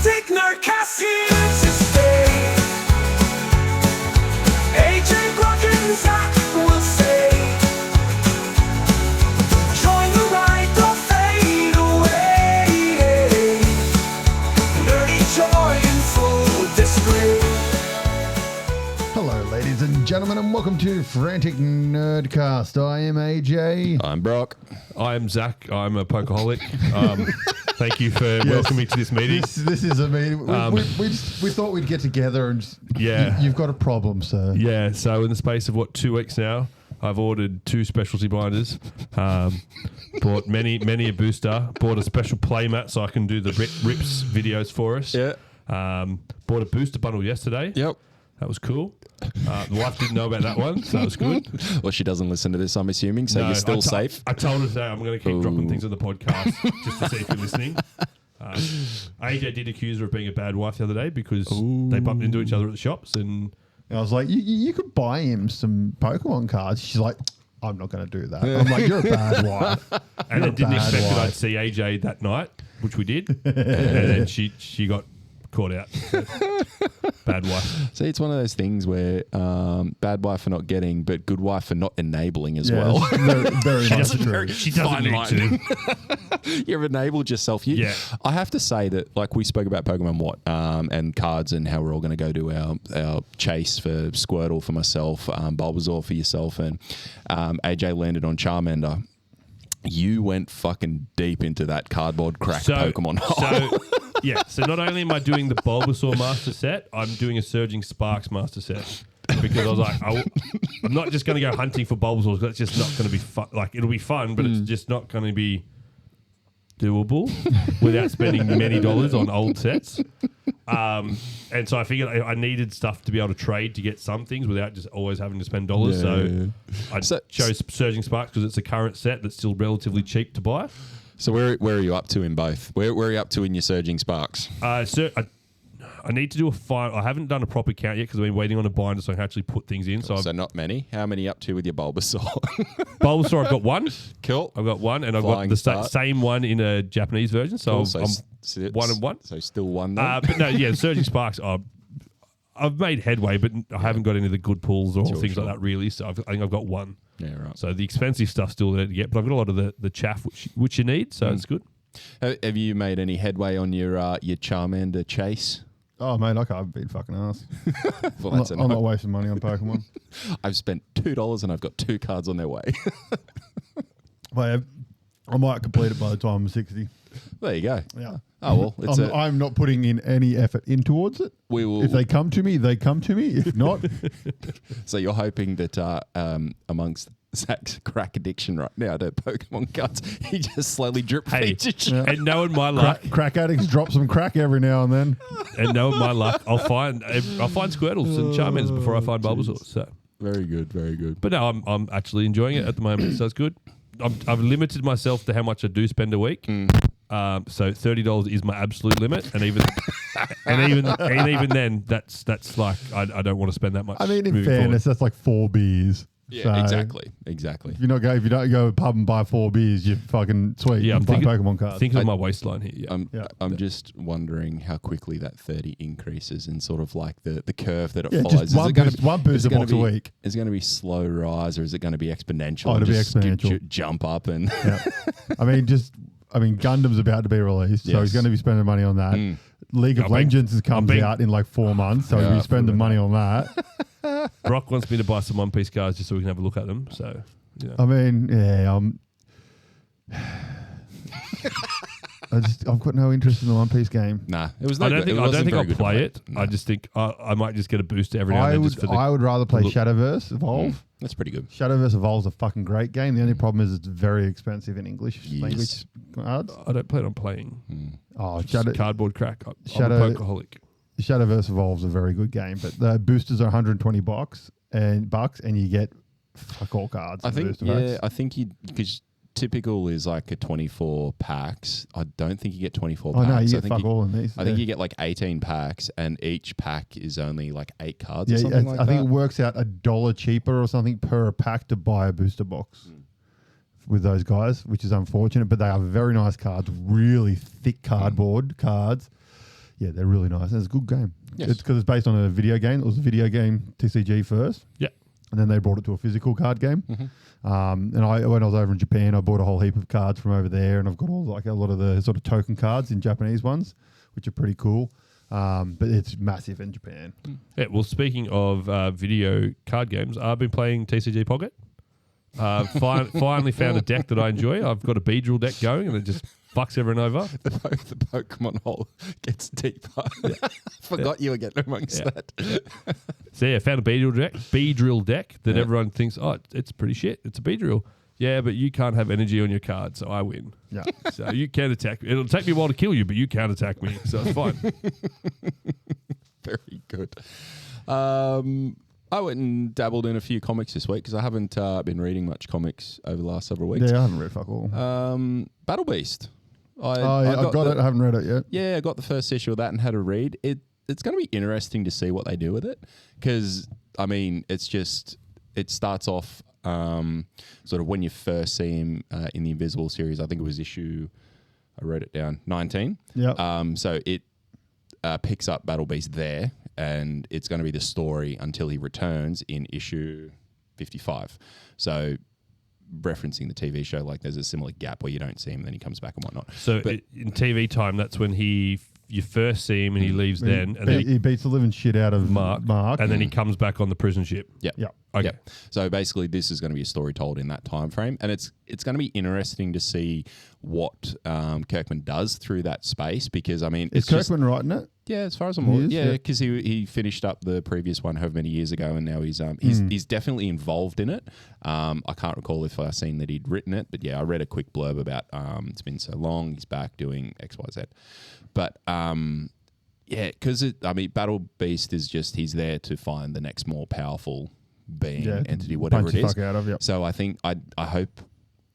Frantic Nerdcast here to stay. AJ, Brock, and Zach will say, join the ride, don't fade away. Nerdy joy and full display. Hello, ladies and gentlemen, and welcome to Frantic Nerdcast. I am AJ. I'm Brock. I'm Zach. I'm a pokeaholic. Thank you for welcoming me to this meeting. This is a meeting. We thought we'd get together and just, you've got a problem, sir. Yeah, so in the space of 2 weeks now, I've ordered 2 specialty binders, bought many a booster, bought a special playmat so I can do the rips videos for us. Yeah. Bought a booster bundle yesterday. Yep. That was cool. The wife didn't know about that one, so that was good. Well, she doesn't listen to this, I'm assuming, so No, you're still safe. I told her today I'm going to keep dropping things on the podcast just to see if you're listening. AJ did accuse her of being a bad wife the other day because they bumped into each other at the shops, and I was like, you could buy him some Pokemon cards. She's like, I'm not going to do that. I'm like, you're a bad wife. I didn't expect that I'd see AJ that night, which we did, and then she got caught out. So, bad wife. See, it's one of those things where bad wife for not getting, but good wife for not enabling as well. Very much true. She doesn't need to. You've enabled yourself. I have to say that, like we spoke about Pokemon and cards and how we're all going to go do our chase for Squirtle for myself, Bulbasaur for yourself, and AJ landed on Charmander. You went fucking deep into that cardboard crack Pokemon hole. So not only am I doing the Bulbasaur Master Set, I'm doing a Surging Sparks Master Set. Because I was like, I'm not just going to go hunting for Bulbasaurs. That's just not going to be fun. Like, it'll be fun, but it's just not going to be doable without spending many dollars on old sets. And so I figured I needed stuff to be able to trade to get some things without just always having to spend dollars. I chose Surging Sparks because it's a current set that's still relatively cheap to buy. So where are you up to in both? Where are you up to in your Surging Sparks? I need to do a final. I haven't done a proper count yet because I've been waiting on a binder so I can actually put things in. So not many. How many up to with your Bulbasaur? Bulbasaur, I've got one. Cool. I've got one, and I've got the same one in a Japanese version. So, cool. I'm 1 and 1. So still one then? But no, Surging Sparks, I've made headway, but I haven't got any of the good pulls or things like that really. So I think I've got one. Yeah, right. So the expensive stuff's still there to get, but I've got a lot of the chaff which you need, so it's good. Have you made any headway on your Charmander chase? Oh, mate, I've been fucking ass. Well, I'm not wasting money on Pokemon. I've spent $2 and I've got 2 cards on their way. Well, I might complete it by the time I'm 60. There you go. Yeah. Oh, well. I'm not putting in any effort in towards it. We will. If they come to me, they come to me. If not. So you're hoping that amongst Zach's crack addiction right now to Pokemon cards, he just slowly drip feeds you. And knowing my luck, crack addicts drop some crack every now and then. And knowing my luck, I'll find Squirtles and Charmanders before I find Bulbasaur. So very good, very good. But no, I'm actually enjoying it at the moment, so it's good. I've limited myself to how much I do spend a week. So $30 is my absolute limit, and even then, that's like I don't want to spend that much. I mean, in fairness, that's like 4 beers. Yeah, so exactly. If you don't go to a pub and buy 4 beers, you're fucking sweet. Yeah, I'm thinking Pokemon cards. Think of my waistline here. Yeah. I'm just wondering how quickly that 30 increases and sort of like the curve that it follows. Just one booster box a week. Is it going to be slow rise or is it going to be exponential? Oh, it'll be exponential. Jump up and. Yeah. I mean, Gundam's about to be released, so he's going to be spending money on that. League of Legends comes out in like 4 months, so he'll be spending money on that. Brock wants me to buy some One Piece cards just so we can have a look at them. So, I mean, I've got no interest in the One Piece game. Nah, it was. I don't think I'll play it. No. I just think I might just get a booster every now and then. I would rather play Shadowverse Evolve. That's pretty good. Shadowverse Evolve's a fucking great game. The only problem is it's very expensive in English language cards. I don't plan on playing. Oh, cardboard crack. I'm a pokeaholic. Shadowverse Evolve's a very good game, but the boosters are $120 and you get fuck all cards. I think because typical is like a 24 packs. I don't think you get 24 packs. Oh no, you get fuck all in these. I think you get like 18 packs, and each pack is only like 8 cards. Yeah, or something like I think it works out $1 cheaper or something per pack to buy a booster box. With those guys, which is unfortunate, but they are very nice cards, really thick cardboard cards. Yeah, they're really nice. And it's a good game. Yes. It's because it's based on a video game. It was a video game TCG first. Yeah. And then they brought it to a physical card game. Mm-hmm. And when I was over in Japan, I bought a whole heap of cards from over there, and I've got all like a lot of the sort of token cards in Japanese ones, which are pretty cool. But it's massive in Japan. Yeah. Well, speaking of video card games, I've been playing TCG Pocket. Finally found a deck that I enjoy. I've got a Beedrill deck going, and it just fucks everyone over. The Pokemon hole gets deeper. Forgot you were getting amongst that. So yeah, found a Beedrill deck that everyone thinks, oh, it's pretty shit. It's a Beedrill. Yeah, but you can't have energy on your card, so I win. Yeah. So you can attack. It'll take me a while to kill you, but you can't attack me, so it's fine. Very good. I went and dabbled in a few comics this week because I haven't been reading much comics over the last several weeks. Yeah, I haven't read fuck all. Battle Beast. I've got it. I haven't read it yet. Yeah, I got the first issue of that and had a read. It's going to be interesting to see what they do with it because, I mean, it starts off sort of when you first see him in the Invisible series. I think it was I wrote it down, 19. Yeah. So it picks up Battle Beast there, and it's going to be the story until he returns in issue 55. So referencing the TV show, like there's a similar gap where you don't see him, then he comes back and whatnot. So in TV time, that's when you first see him and he leaves then. And then he beats the living shit out of Mark. And then he comes back on the prison ship. Yeah. Yeah. Okay. Yep. So basically, this is going to be a story told in that time frame, and it's going to be interesting to see what Kirkman does through that space because I mean, is Kirkman writing it? Yeah, as far as I'm aware, Yeah. because he finished up the previous one however many years ago, and now he's definitely involved in it. I can't recall if I've seen that he'd written it, but yeah, I read a quick blurb about it's been so long, he's back doing X, Y, Z. But yeah, because Battle Beast is just he's there to find the next more powerful being, entity, whatever it is. Fuck out of, yep. So I think I hope.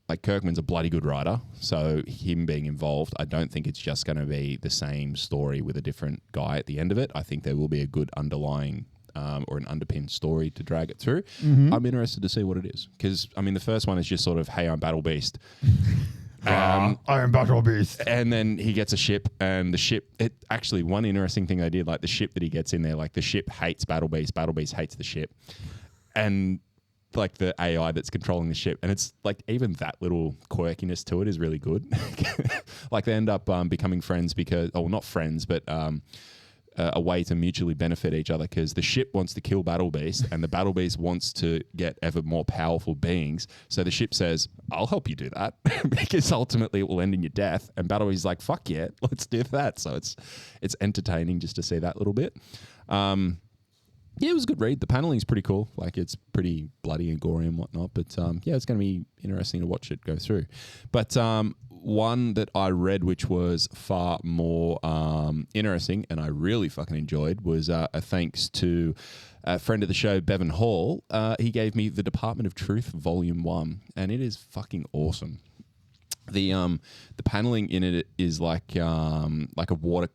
Like Kirkman's a bloody good writer, so him being involved, I don't think it's just going to be the same story with a different guy at the end of it. I think there will be a good underlying or an underpinned story to drag it through. Mm-hmm. I'm interested to see what it is because I mean the first one is just sort of, hey, I'm Battle Beast. I am Battle Beast. And then he gets a ship, and the ship. Actually, one interesting thing they did, like the ship that he gets in there, like the ship hates Battle Beast hates the ship, and like the AI that's controlling the ship, and it's like even that little quirkiness to it is really good. Like they end up becoming friends because, not friends, but a way to mutually benefit each other because the ship wants to kill Battle Beast and the Battle Beast wants to get ever more powerful beings. So the ship says, I'll help you do that because ultimately it will end in your death. And Battle Beast is like, fuck yeah, let's do that. So it's entertaining just to see that little bit. Yeah, it was a good read. The paneling's pretty cool. Like, it's pretty bloody and gory and whatnot. But, yeah, it's going to be interesting to watch it go through. But one that I read, which was far more interesting and I really fucking enjoyed, was a thanks to a friend of the show, Bevan Hall. He gave me The Department of Truth, Volume 1. And it is fucking awesome. The paneling in it is like a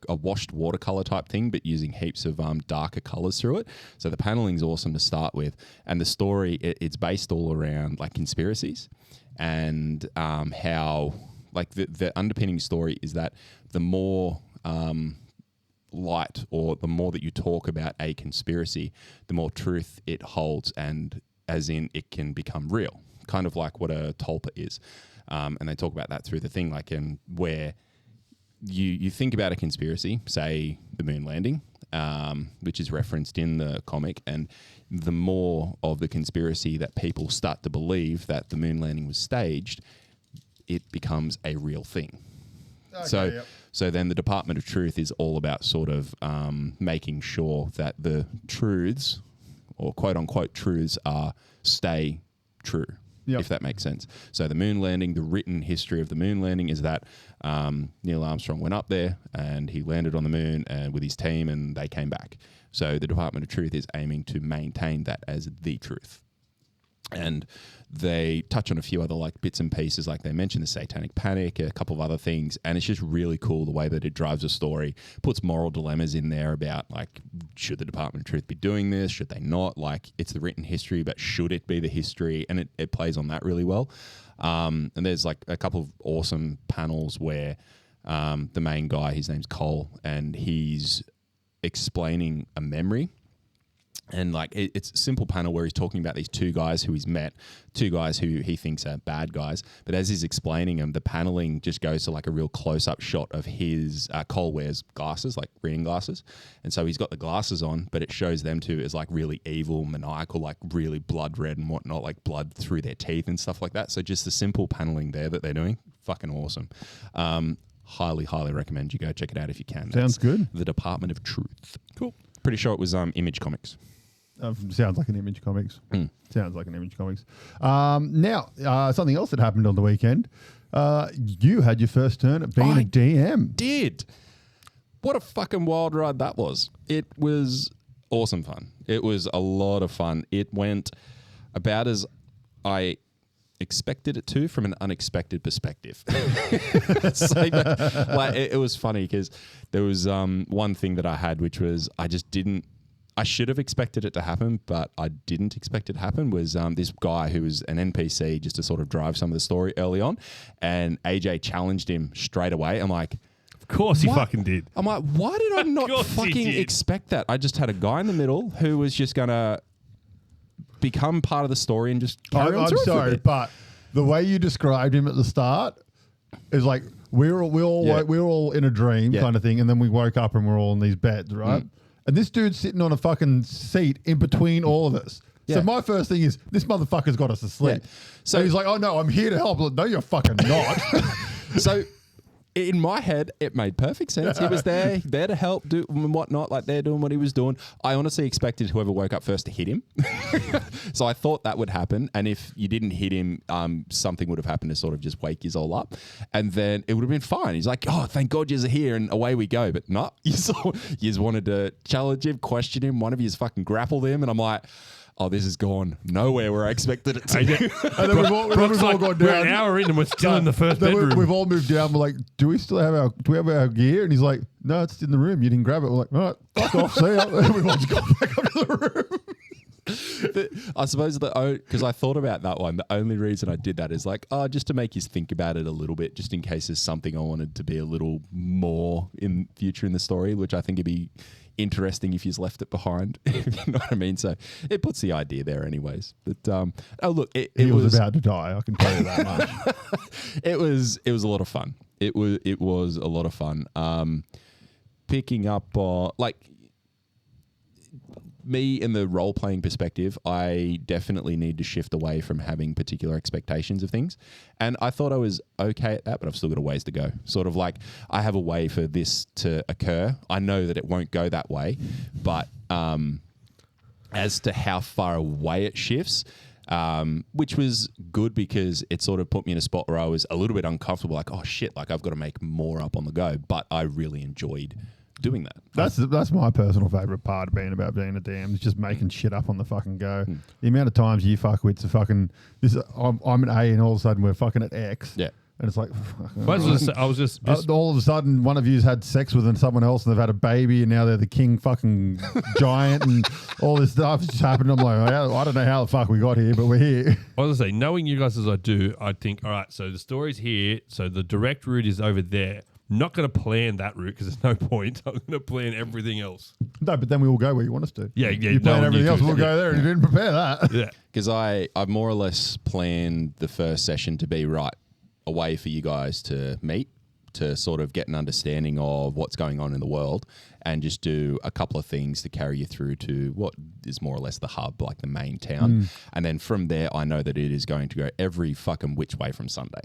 washed watercolor type thing, but using heaps of darker colors through it. So the paneling's awesome to start with, and the story it's based all around like conspiracies and how like the underpinning story is that the more light or the more that you talk about a conspiracy, the more truth it holds, and as in it can become real, kind of like what a tulpa is. And they talk about that through the thing, like where you think about a conspiracy, say the moon landing, which is referenced in the comic, and the more of the conspiracy that people start to believe that the moon landing was staged, it becomes a real thing. Okay, so then the Department of Truth is all about sort of making sure that the truths, or quote unquote truths, stay true. Yep. If that makes sense. So the moon landing, the written history of the moon landing is that Neil Armstrong went up there and he landed on the moon and with his team, and they came back. So the Department of Truth is aiming to maintain that as the truth. And they touch on a few other like bits and pieces, like they mentioned the Satanic Panic, a couple of other things, and it's just really cool the way that it drives a story, puts moral dilemmas in there about like, should the Department of Truth be doing this? Should they not? Like, it's the written history, but should it be the history? And it plays on that really well. And there's like a couple of awesome panels where the main guy, his name's Cole, and he's explaining a memory. And like it's a simple panel where he's talking about these two guys who he's met, two guys who he thinks are bad guys. But as he's explaining them, the paneling just goes to like a real close-up shot of his Cole wears glasses, like reading glasses, and so he's got the glasses on, but it shows them two as like really evil, maniacal, like really blood red and whatnot, like blood through their teeth and stuff like that. So just the simple paneling there that they're doing, fucking awesome. Highly, highly recommend you go check it out if you can. Sounds good. The Department of Truth. Cool. Pretty sure it was Image Comics. Sounds like an Image Comics. Sounds like an Image Comics. Now, something else that happened on the weekend. You had your first turn at being a DM. Did. What a fucking wild ride that was. It was awesome fun. It was a lot of fun. It went about as I expected it to from an unexpected perspective. So, like, it was funny because there was one thing that I had, which was I should have expected it to happen, but I didn't expect it to happen, was this guy who was an NPC just to sort of drive some of the story early on, and AJ challenged him straight away. I'm like, of course he what? fucking did. I'm like, why did I not fucking expect that? I just had a guy in the middle who was just going to become part of the story and just carry on I'm through it for a sorry, bit. but the way you described him at the start is like we were all in a dream kind of thing, and then we woke up and we're all in these beds, right? And this dude's sitting on a fucking seat in between all of us. Yeah. So my first thing is, this motherfucker's got us asleep. Yeah. So he's like, oh no, I'm here to help. Like, no, you're fucking not. So in my head, it made perfect sense. He was there to help do and whatnot, like they're doing what he was doing. I honestly expected whoever woke up first to hit him. So I thought that would happen. And if you didn't hit him, something would have happened to sort of just wake you all up. And then it would have been fine. He's like, oh, thank God you're here. And away we go. But no, you wanted to challenge him, question him. One of you fucking grappled him. And I'm like, oh, this has gone nowhere where I expected it to. And then we've all gone down. We're an hour in and we're still in the first bedroom. We've all moved down. We're like, do we have our gear? And he's like, no, it's in the room. You didn't grab it. We're like, all right, fuck off. See ya. And we've all just gone back up to the room. I suppose because I thought about that one, the only reason I did that is like, just to make you think about it a little bit, just in case there's something I wanted to be a little more in future in the story, which I think it'd be interesting if you've left it behind. If you know what I mean. So it puts the idea there anyways. But look, it was about to die, I can tell you that much. It was a lot of fun. It was a lot of fun. Picking up like me in the role-playing perspective, I definitely need to shift away from having particular expectations of things. And I thought I was okay at that, but I've still got a ways to go. Sort of like, I have a way for this to occur. I know that it won't go that way, but as to how far away it shifts, which was good because it sort of put me in a spot where I was a little bit uncomfortable, like, oh shit, like I've got to make more up on the go. But I really enjoyed doing that. That's my personal favourite part of being a DM, is just making shit up on the fucking go. The amount of times you fuckwits are fucking I'm an A and all of a sudden we're fucking at X. Yeah. And it's like, I was just all of a sudden one of you's had sex with someone else and they've had a baby and now they're the king fucking giant and all this stuff's just happened. I'm like, I don't know how the fuck we got here, but we're here. I was going to say, knowing you guys as I do, I think, all right, so the story's here, so the direct route is over there. Not going to plan that route because there's no point. I'm going to plan everything else. No, but then we will go where you want us to. Yeah. You plan everything else, we'll go there, and you didn't prepare that. Yeah. Because I more or less planned the first session to be a way for you guys to meet, to sort of get an understanding of what's going on in the world, and just do a couple of things to carry you through to what is more or less the hub, like the main town. And then from there, I know that it is going to go every fucking which way from Sunday.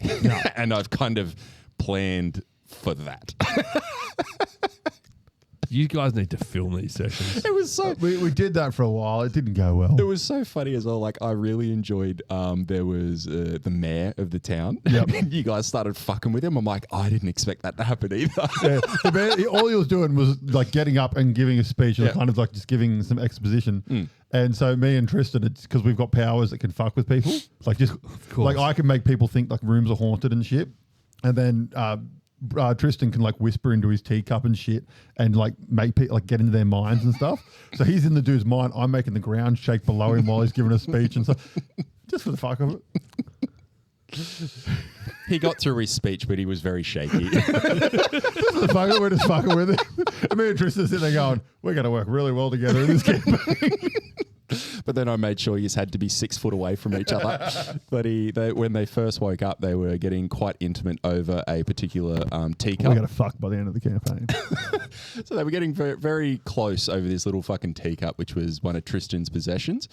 And I've kind of planned for that. You guys need to film these sessions. It was so... We did that for a while. It didn't go well. It was so funny as well. Like, I really enjoyed, there was the mayor of the town. Yep. You guys started fucking with him. I'm like, I didn't expect that to happen either. Yeah, the man, all he was doing was like getting up and giving a speech, and kind of like just giving some exposition. And so me and Tristan, it's because we've got powers that can fuck with people. Like, just like I can make people think like rooms are haunted and shit. And then Tristan can like whisper into his teacup and shit and like make people like get into their minds and stuff. So he's in the dude's mind. I'm making the ground shake below him while he's giving a speech and stuff, just for the fuck of it. He got through his speech, but he was very shaky. We're just fucking with it. And me and Tristan sitting there going, we're going to work really well together in this campaign. But then I made sure you had to be 6 foot away from each other. But when they first woke up, they were getting quite intimate over a particular teacup. We're going to fuck by the end of the campaign. So they were getting very, very close over this little fucking teacup, which was one of Tristan's possessions.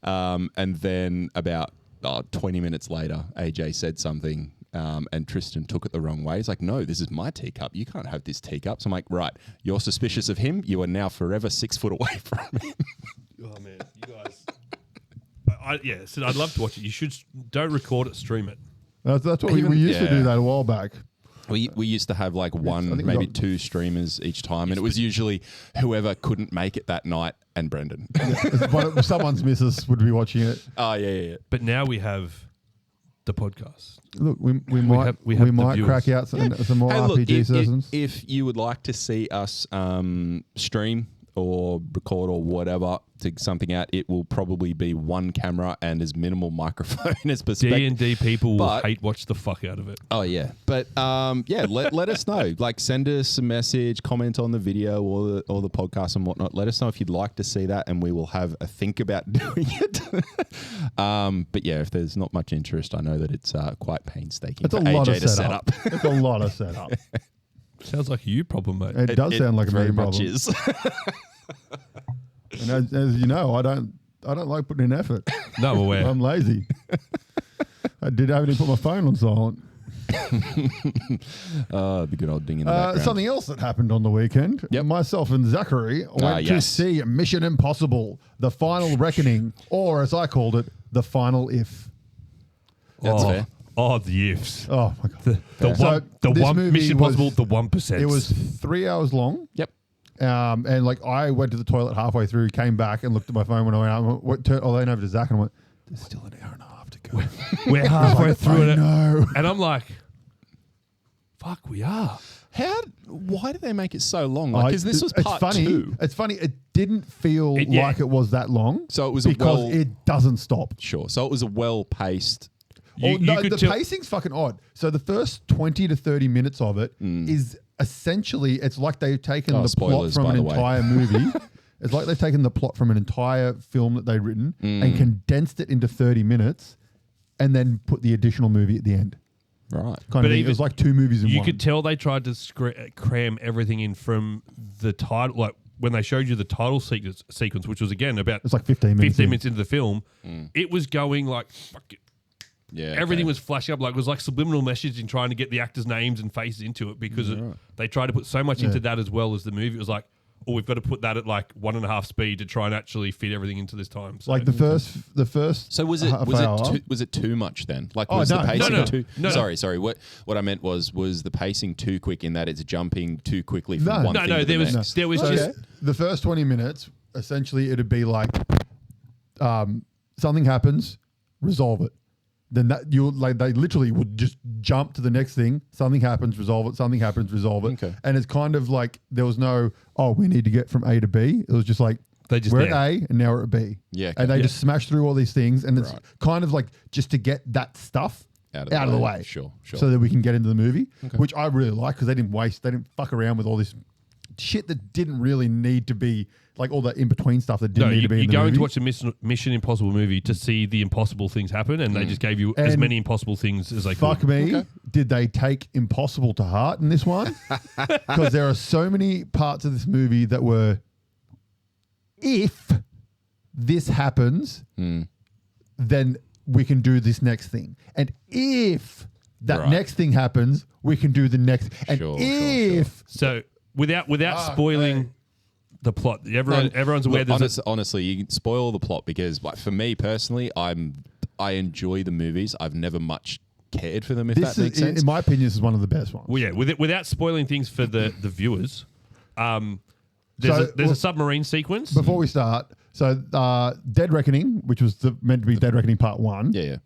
And then about 20 minutes later, AJ said something and Tristan took it the wrong way. He's like, no, this is my teacup. You can't have this teacup. So I'm like, right, you're suspicious of him. You are now forever 6 foot away from him. Oh man, you guys. So I'd love to watch it. You should don't record it, stream it. That's what we used to do that a while back. We used to have like one, think maybe we got- 2 streamers each time, and it was usually whoever couldn't make it that night and Brendan. But someone's missus would be watching it. Oh yeah. But now we have the podcast. Look, we might we have the might viewers. crack out some more Hey, look, RPG sessions. if you would like to see us stream or record or whatever to something out, it will probably be one camera and as minimal microphone as perspective. D&D people will But- hate watch the fuck out of it. Oh yeah, but let us know. Like, send us a message, comment on the video or the podcast and whatnot. Let us know if you'd like to see that, and we will have a think about doing it. But yeah, if there's not much interest, I know that it's quite painstaking It's for a lot AJ of to set setup. up. It's a lot of setup. Sounds like a you problem, mate. It does sound like a very very much problem. is. And as you know, I don't like putting in effort. No, I'm aware. I'm lazy. I haven't even put my phone on silent. The good old ding in the background. Something else that happened on the weekend. Yep. Myself and Zachary went to yes. see Mission Impossible: The Final Reckoning, or as I called it, The Final If. That's fair. Oh, the ifs. Oh my god! The this one movie Mission was- Impossible, the 1%. It was 3 hours long. Yep. And like I went to the toilet halfway through, came back and looked at my phone when I went out. I leaned over to Zach and I went, "There's still an hour and a half to go." We're halfway through I it. know. And I'm like, fuck, we are. Why did they make it so long? Because this was part it's funny. 2. It's funny. It didn't feel Yeah. like it was that long. So it was because it doesn't stop. Sure. So it was a well-paced. The pacing's fucking odd. So the first 20 to 30 minutes of it is essentially, it's like they've taken the plot spoilers, from by an the way. entire movie. It's like they've taken the plot from an entire film that they've written and condensed it into 30 minutes and then put the additional movie at the end. Right. Kind of thing. It even- was like 2 movies in You one. could tell they tried to cram everything in from the title, like when they showed you the title sequence, which was again about It's like 15 minutes. 15 in. minutes into the film. It was going like fuck it. Yeah. Everything okay. was flashing up. Like it was like subliminal messaging trying to get the actors' names and faces into it because they tried to put so much into that as well as the movie. It was like, oh, we've got to put that at like 1.5 speed to try and actually fit everything into this time. So Like the first. So was half hour- it too much then? Like Oh, was no. the pacing No. too? No. Sorry. What I meant was the pacing too quick in that it's jumping too quickly from No. one No, thing no, to the there was- next. there was So, just the first 20 minutes, essentially, it'd be like something happens, resolve it. Then they literally would just jump to the next thing. Something happens, resolve it. Something happens, resolve it. Okay. And it's kind of like there was no, we need to get from A to B. It was just like we're at A and now we're at B. Yeah, And they okay. just smash through all these things, and it's Right. kind of like just to get that stuff out of the way. Sure. So that we can get into the movie, which I really like because they didn't fuck around with all this shit that didn't really need to be, like all the in-between stuff that didn't need to be in the you're going movie. to watch a Mission Impossible movie to see the impossible things happen, and they just gave you as And many impossible things as they Fuck could. me. Did they take impossible to heart in this one? Because there are so many parts of this movie that were, if this happens, then we can do this next thing. And if that Right. next thing happens, we can do the next. And Sure. if So without spoiling the plot, everyone's aware. Look, There's honestly, you can spoil the plot because, like, for me personally, I enjoy the movies. I've never much cared for them. If this that makes is, sense. in my opinion, this is one of the best ones. without spoiling things for the viewers. There's a submarine sequence. Before we start, so Dead Reckoning, which was meant to be Dead Reckoning Part 1. yeah.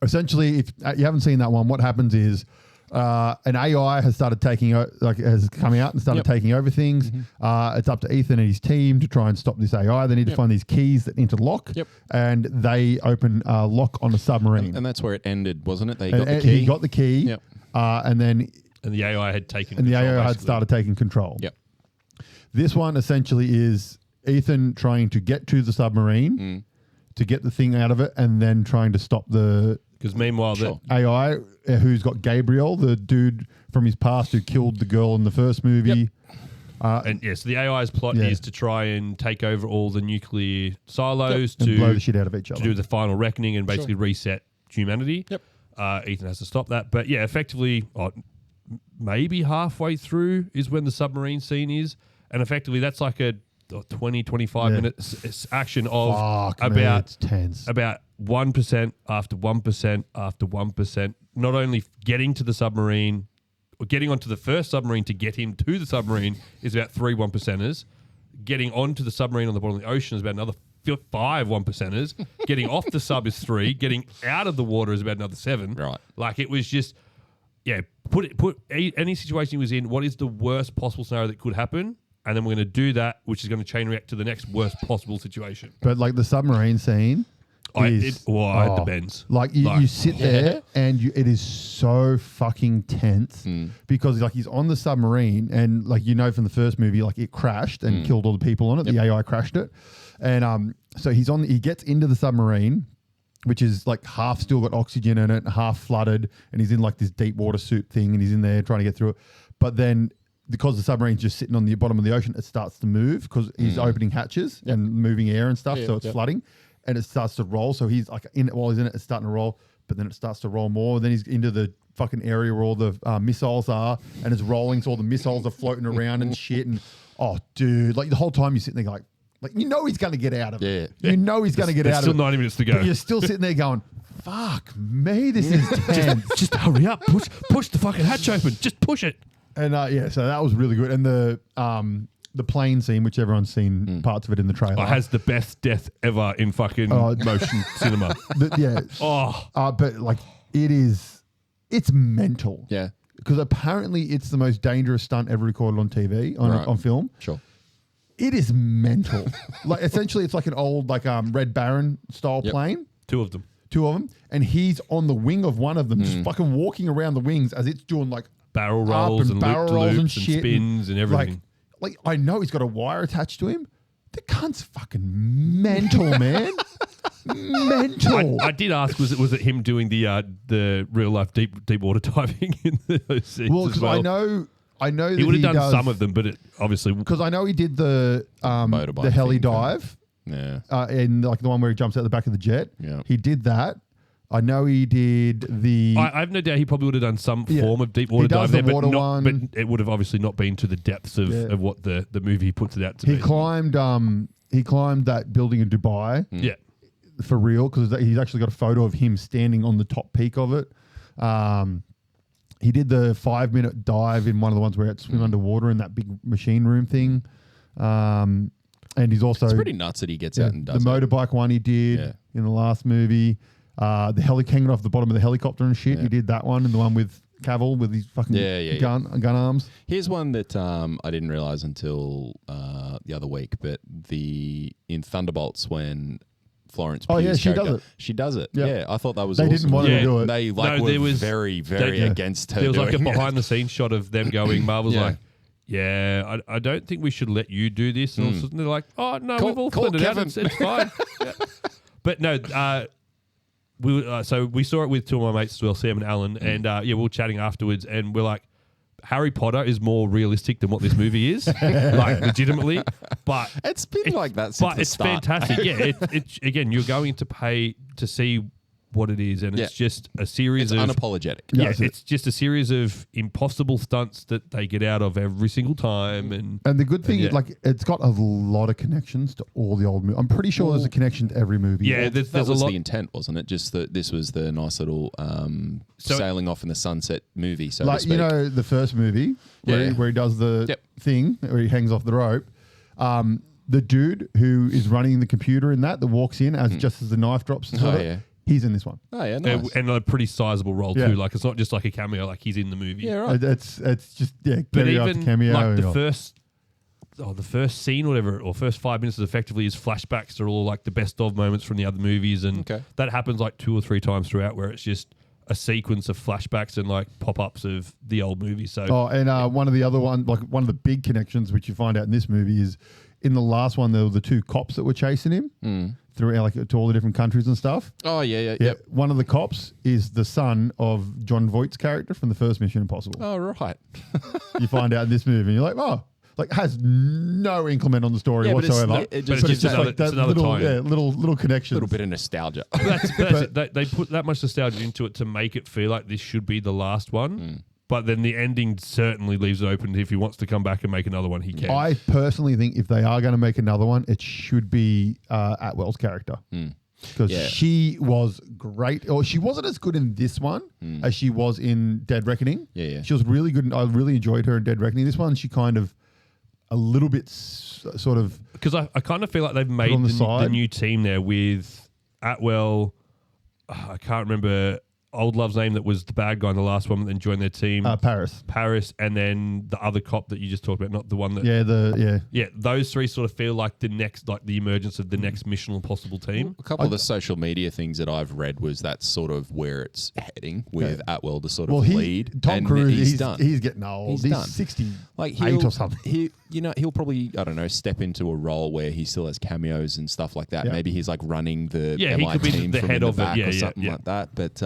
Essentially, if you haven't seen that one, what happens is An AI has started has come out and started taking over things. It's up to Ethan and his team to try and stop this AI. They need to find these keys that interlock, and they open a lock on a submarine. And that's where it ended, wasn't it? They got the key. He got the key, and then the AI had taken and control, the AI had basically. started taking control. Yep. This one essentially is Ethan trying to get to the submarine to get the thing out of it, and then trying to stop the Because meanwhile, the AI who's got Gabriel, the dude from his past who killed the girl in the first movie. and yes, the AI's plot is to try and take over all the nuclear silos and blow the shit out of each to other. do the final reckoning and basically reset humanity. Yep. Ethan has to stop that, but yeah, effectively, maybe halfway through is when the submarine scene is, and effectively that's like a 20, 25 minute action of it's tense. about 1% after 1% after 1%, not only getting to the submarine or getting onto the first submarine to get him to the submarine is about 3 1%ers. Getting onto the submarine on the bottom of the ocean is about another 5 1%ers. Getting off the sub is 3. Getting out of the water is about another 7. Right. Like it was just, put any situation he was in, what is the worst possible scenario that could happen? And then we're going to do that, which is going to chain react to the next worst possible situation. But like the submarine scene, I had the bends. Like you sit there and it is so fucking tense because like he's on the submarine and like from the first movie, like it crashed and killed all the people on it. The AI crashed it, and so he gets into the submarine, which is like half still got oxygen in it, half flooded, and he's in like this deep water suit thing, and he's in there trying to get through it, but then. Because the submarine's just sitting on the bottom of the ocean, it starts to move because he's opening hatches and moving air and stuff, so it's flooding, and it starts to roll. So he's like while he's in it, it's starting to roll, but then it starts to roll more. Then he's into the fucking area where all the missiles are, and it's rolling, so all the missiles are floating around and shit. And dude, like the whole time you're sitting there like he's going to get out of it. He's going to get out of it. Still 90 minutes to go. But you're still sitting there going, "Fuck me, this is tense." Just hurry up, push the fucking hatch open, just push it. And so that was really good. And the plane scene, which everyone's seen parts of it in the trailer, Has the best death ever in fucking motion cinema. But like it's mental. Yeah. Because apparently it's the most dangerous stunt ever recorded on TV on film. Sure. It is mental. Like essentially, it's like an old Red Baron style plane. Two of them, and he's on the wing of one of them, just fucking walking around the wings as it's doing like. Barrel rolls and barrel rolls loop-to-loops and and shit spins and everything. Like I know he's got a wire attached to him. The cunt's fucking mental, man. Mental. I did ask, was it him doing the real life deep water diving in those scenes? Well, because I know that he would have done does, some of them, but it obviously because I know he did the heli thing, dive. Yeah. In like the one where he jumps out the back of the jet. Yeah. He did that. I know he did the. I have no doubt he probably would have done some form of deep water dive there, but it would have obviously not been to the depths of what the movie puts it out to be. He climbed that building in Dubai. Yeah. For real, because he's actually got a photo of him standing on the top peak of it. He did the 5-minute dive in one of the ones where he had to swim underwater in that big machine room thing. And he's also... It's pretty nuts that he gets out and does the motorbike one he did in the last movie. The hanging off the bottom of the helicopter and shit. He did that one, and the one with Cavill with his fucking gun arms. Here's one that I didn't realize until the other week, but in Thunderbolts when Florence Pugh's character, she does it. Yeah, I thought that was awesome. Didn't want her to do it. They were very, very against her. There was like a doing behind the scenes shot of them going. Marvel's like, I don't think we should let you do this. And all of a sudden they're like, oh no, we've all planned it out. It's fine. But no. So we saw it with two of my mates as well, Sam and Alan, and we were chatting afterwards, and we're like, Harry Potter is more realistic than what this movie is, like legitimately. But it's been like that since the start. Fantastic. Yeah, again, you're going to pay to see what it is, and it's just a series of unapologetic. Yeah, it's just a series of impossible stunts that they get out of every single time, and the good thing is like it's got a lot of connections to all the old movies. I'm pretty sure there's a connection to every movie. Yeah, there's a lot. The intent, wasn't it? Just that this was the nice little sailing off in the sunset movie. So like to speak. The first movie where he does the thing where he hangs off the rope. The dude who is running the computer in that walks in just as the knife drops. He's in this one. Oh yeah, nice. and a pretty sizable role Yeah. too. Like it's not just like a cameo. Like he's in the movie. Yeah, right. It's just But cameo after even cameo. like and the first scene, or whatever, or first 5 minutes, is effectively is flashbacks to all like the best of moments from the other movies, and that happens like 2 or 3 times throughout, where it's just a sequence of flashbacks and like pop-ups of the old movies. So one of the other one, like one of the big connections which you find out in this movie is in the last one there were the 2 cops that were chasing him through like to all the different countries and stuff. Oh yeah. One of the cops is the son of John Voight's character from the first Mission Impossible. Oh right. You find out in this movie, and you're like, oh. Like has no increment on the story whatsoever. it's just like that little, time. little connection. A little bit of nostalgia. that's it. They put that much nostalgia into it to make it feel like this should be the last one. But then the ending certainly leaves it open. If he wants to come back and make another one, he can. I personally think if they are going to make another one, it should be Atwell's character. Because she was great. Or she wasn't as good in this one as she was in Dead Reckoning. Yeah. She was really good. And I really enjoyed her in Dead Reckoning. This one, she kind of a little bit sort of... Because I kind of feel like they've made the new team there with Atwell. I can't remember Old Love's name that was the bad guy in the last one, and then joined their team. Paris, and then the other cop that you just talked about, not the one that... Yeah, those 3 sort of feel like the next, like the emergence of the next Mission Impossible team. A couple of the social media things that I've read was that's sort of where it's heading with Atwell to sort of lead. Tom Cruise, he's done. He's getting old. He's done. 68 or something. He'll probably, I don't know, step into a role where he still has cameos and stuff like that. Yeah. Maybe he's like running the he MI could be team the from head in of the it. back Yeah, or something like that. But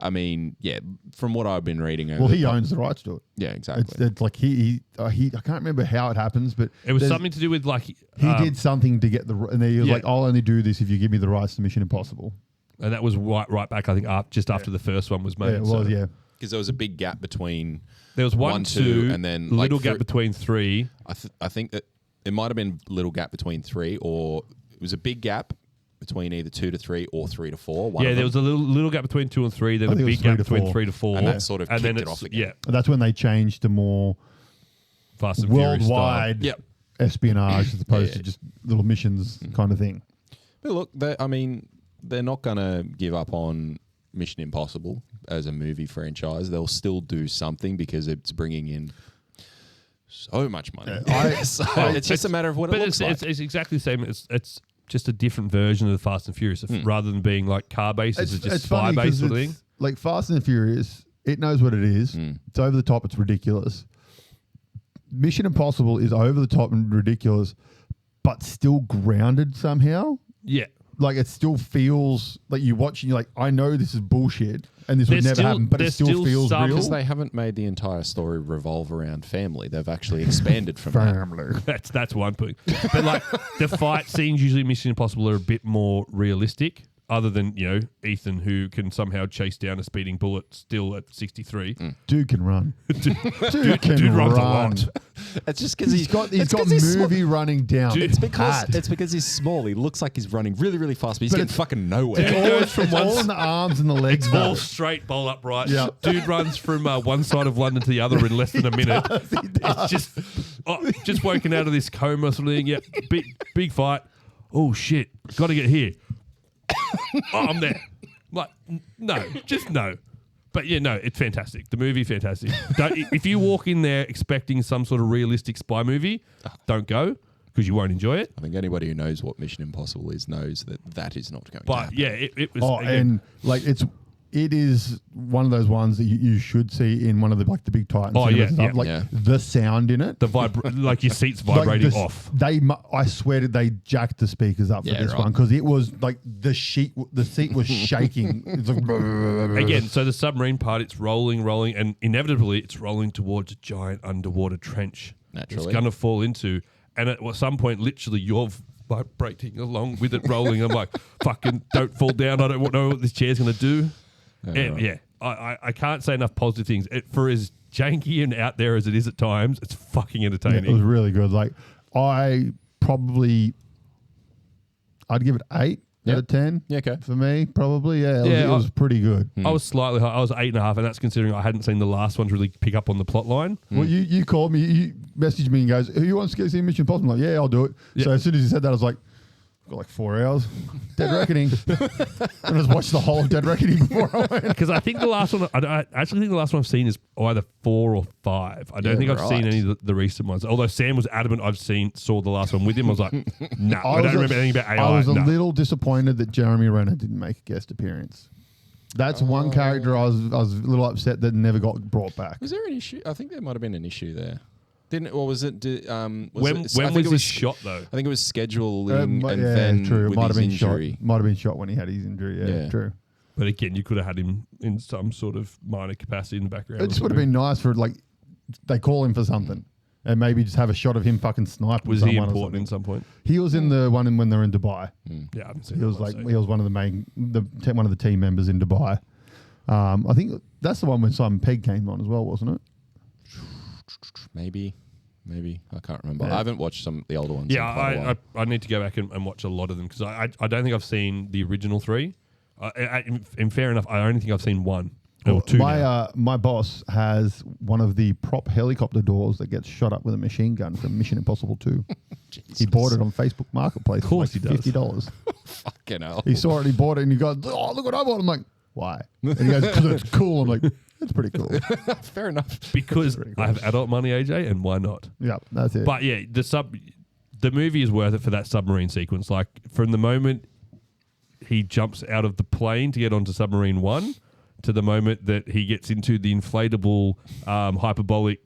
I mean, from what I've been reading, he owns the rights to it. Yeah, exactly. It's like he I can't remember how it happens, but it was something to do with like he did something to get and he was like, I'll only do this if you give me the rights to Mission Impossible. And that was right back, I think, just after the first one was made. Yeah, it was, because there was a big gap between. There was 1, 2, and then little gap between 3. I think that it might have been little gap between 3, or it was a big gap between either 2 to 3 or 3 to 4. There was a little gap between 2 and 3, then a big gap between 3 to 4. And that sort of kicked it off again. Yeah. And that's when they changed to more Fast and worldwide Furious espionage as opposed to just little missions kind of thing. But look, they're not going to give up on Mission Impossible as a movie franchise. They'll still do something because it's bringing in so much money. It's just a matter of what it looks like. It's exactly the same. It's just a different version of the Fast and Furious. Rather than being like car-based, it's just spy-based sort of thing. Like Fast and Furious, it knows what it is. It's over the top. It's ridiculous. Mission Impossible is over the top and ridiculous, but still grounded somehow. Yeah. Like it still feels like you watch and you're like, I know this is bullshit and this would never happen, but it still feels real. Because they haven't made the entire story revolve around family. They've actually expanded from family. That's one point. But like the fight scenes usually in Mission Impossible are a bit more realistic. Other than, Ethan, who can somehow chase down a speeding bullet still at 63. Dude can run. Dude runs a lot. It's just because he's got movie running down. Dude, it's because he's small. He looks like he's running really, really fast, but he's getting fucking nowhere. It's all in the arms and the legs. It's all straight, bowl upright. Yeah. Dude runs from one side of London to the other in less than a minute. It's just woken out of this coma sort of thing. Yeah, big fight. Oh shit, got to get here. I'm there. Like, no, just no. But yeah, no, it's fantastic. The movie, fantastic. If you walk in there expecting some sort of realistic spy movie, don't go because you won't enjoy it. I think anybody who knows what Mission Impossible is knows that is not going to happen. But yeah, it was. Oh, and like it is one of those ones that you should see in one of the big Titans. Oh yeah. The sound in it, like your seat's vibrating off. I swear they jacked the speakers up for this one because it was like the seat was shaking. It's like again. So the submarine part, it's rolling, and inevitably it's rolling towards a giant underwater trench. Naturally, it's gonna fall into, and at some point, literally, you're vibrating along with it rolling. I'm like, fucking, don't fall down. I don't know what this chair's gonna do. And I can't say enough positive things. For as janky and out there as it is at times, it's fucking entertaining. Yeah, it was really good. Like I'd give it 8 out of 10. Yeah, okay. For me, probably. Yeah, it was pretty good. I was slightly high. I was 8.5, and that's considering I hadn't seen the last one to really pick up on the plot line. Well, you called me, you messaged me and goes, "Who wants to go see Mission Impossible?" I'm like, yeah, I'll do it. Yeah. So as soon as you said that, I was like, for like 4 hours. Dead Reckoning. I just watched the whole of Dead Reckoning before I went. Because I think the last one, I actually think the last one I've seen is either 4 or 5. I don't think I've seen any of the recent ones. Although Sam was adamant saw the last one with him. I was like, no, I don't remember anything about AI. I was a little disappointed that Jeremy Renner didn't make a guest appearance. That's one character I was a little upset that never got brought back. Was there an issue? I think there might have been an issue there. Didn't? Or was it? When was this shot though? I think it was scheduling and then true. with Might have his been injury. shot. Might have been shot when he had his injury. Yeah, true. But again, you could have had him in some sort of minor capacity in the background. It just would have been nice for they call him for something, and maybe just have a shot of him fucking sniping. Was he important in some point? He was in the one when they're in Dubai. Yeah, I haven't seen He was he was one of one of the team members in Dubai. I think that's the one when Simon Pegg came on as well, wasn't it? Maybe. I can't remember. Yeah. I haven't watched some of the older ones. Yeah, I need to go back and watch a lot of them because I don't think I've seen the original 3. In fair enough, I only think I've seen 1 or 2. My boss has one of the prop helicopter doors that gets shot up with a machine gun from Mission Impossible 2. He bought it on Facebook Marketplace. Of course for like he does. $50. Fucking hell. He saw it, he bought it, and he goes, "Oh, look what I bought!" I'm like, "Why?" And he goes, "Because it's cool." I'm like, "It's pretty cool." Fair enough. Because I have adult money, AJ, and why not? Yeah, that's it. But yeah, the movie is worth it for that submarine sequence. Like from the moment he jumps out of the plane to get onto submarine 1 to the moment that he gets into the inflatable hyperbolic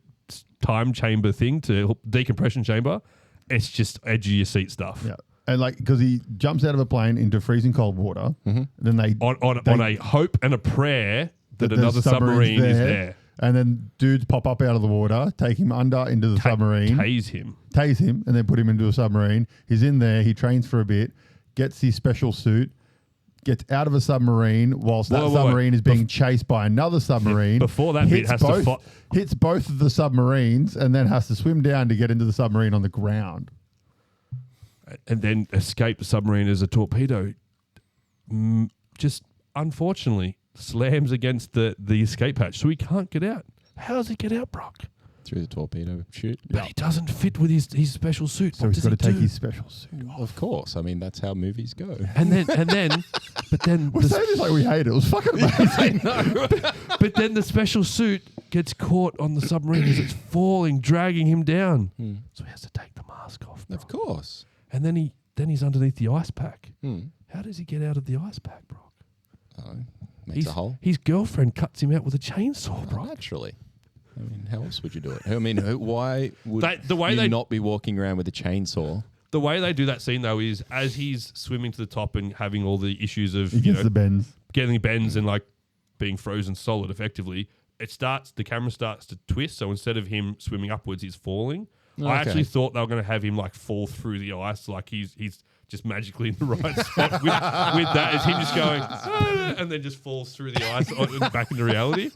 time chamber thing to decompression chamber, it's just edge of your seat stuff. Yeah. And because he jumps out of a plane into freezing cold water, then they on a hope and a prayer that another submarine is there. And then dudes pop up out of the water, take him under into the submarine, tase him, and then put him into a submarine. He's in there. He trains for a bit, gets his special suit, gets out of a submarine whilst that submarine is being chased by another submarine. Before that bit hits both of the submarines, and then has to swim down to get into the submarine on the ground. And then escape the submarine as a torpedo. Just unfortunately slams against the escape hatch, so he can't get out. How does he get out, Brock? Through the torpedo chute. But he doesn't fit with his special suit. So he's got to take his special suit off. Of course. I mean, that's how movies go. And then, but then, We're saying this like we hate it. It was fucking amazing. but then the special suit gets caught on the submarine as it's falling, dragging him down. So he has to take the mask off. Bro. Of course. And then he's underneath the ice pack. How does he get out of the ice pack, Brock? Makes a hole. His girlfriend cuts him out with a chainsaw, Brock. Naturally. I mean, how else would you do it? I mean, why would they not be walking around with a chainsaw? The way they do that scene, though, is as he's swimming to the top and having all the issues of the bends. getting the bends and being frozen solid effectively, the camera starts to twist. So instead of him swimming upwards, he's falling. I actually thought they were going to have him fall through the ice, like he's just magically in the right spot with that, as him just going and then just falls through the ice back into reality.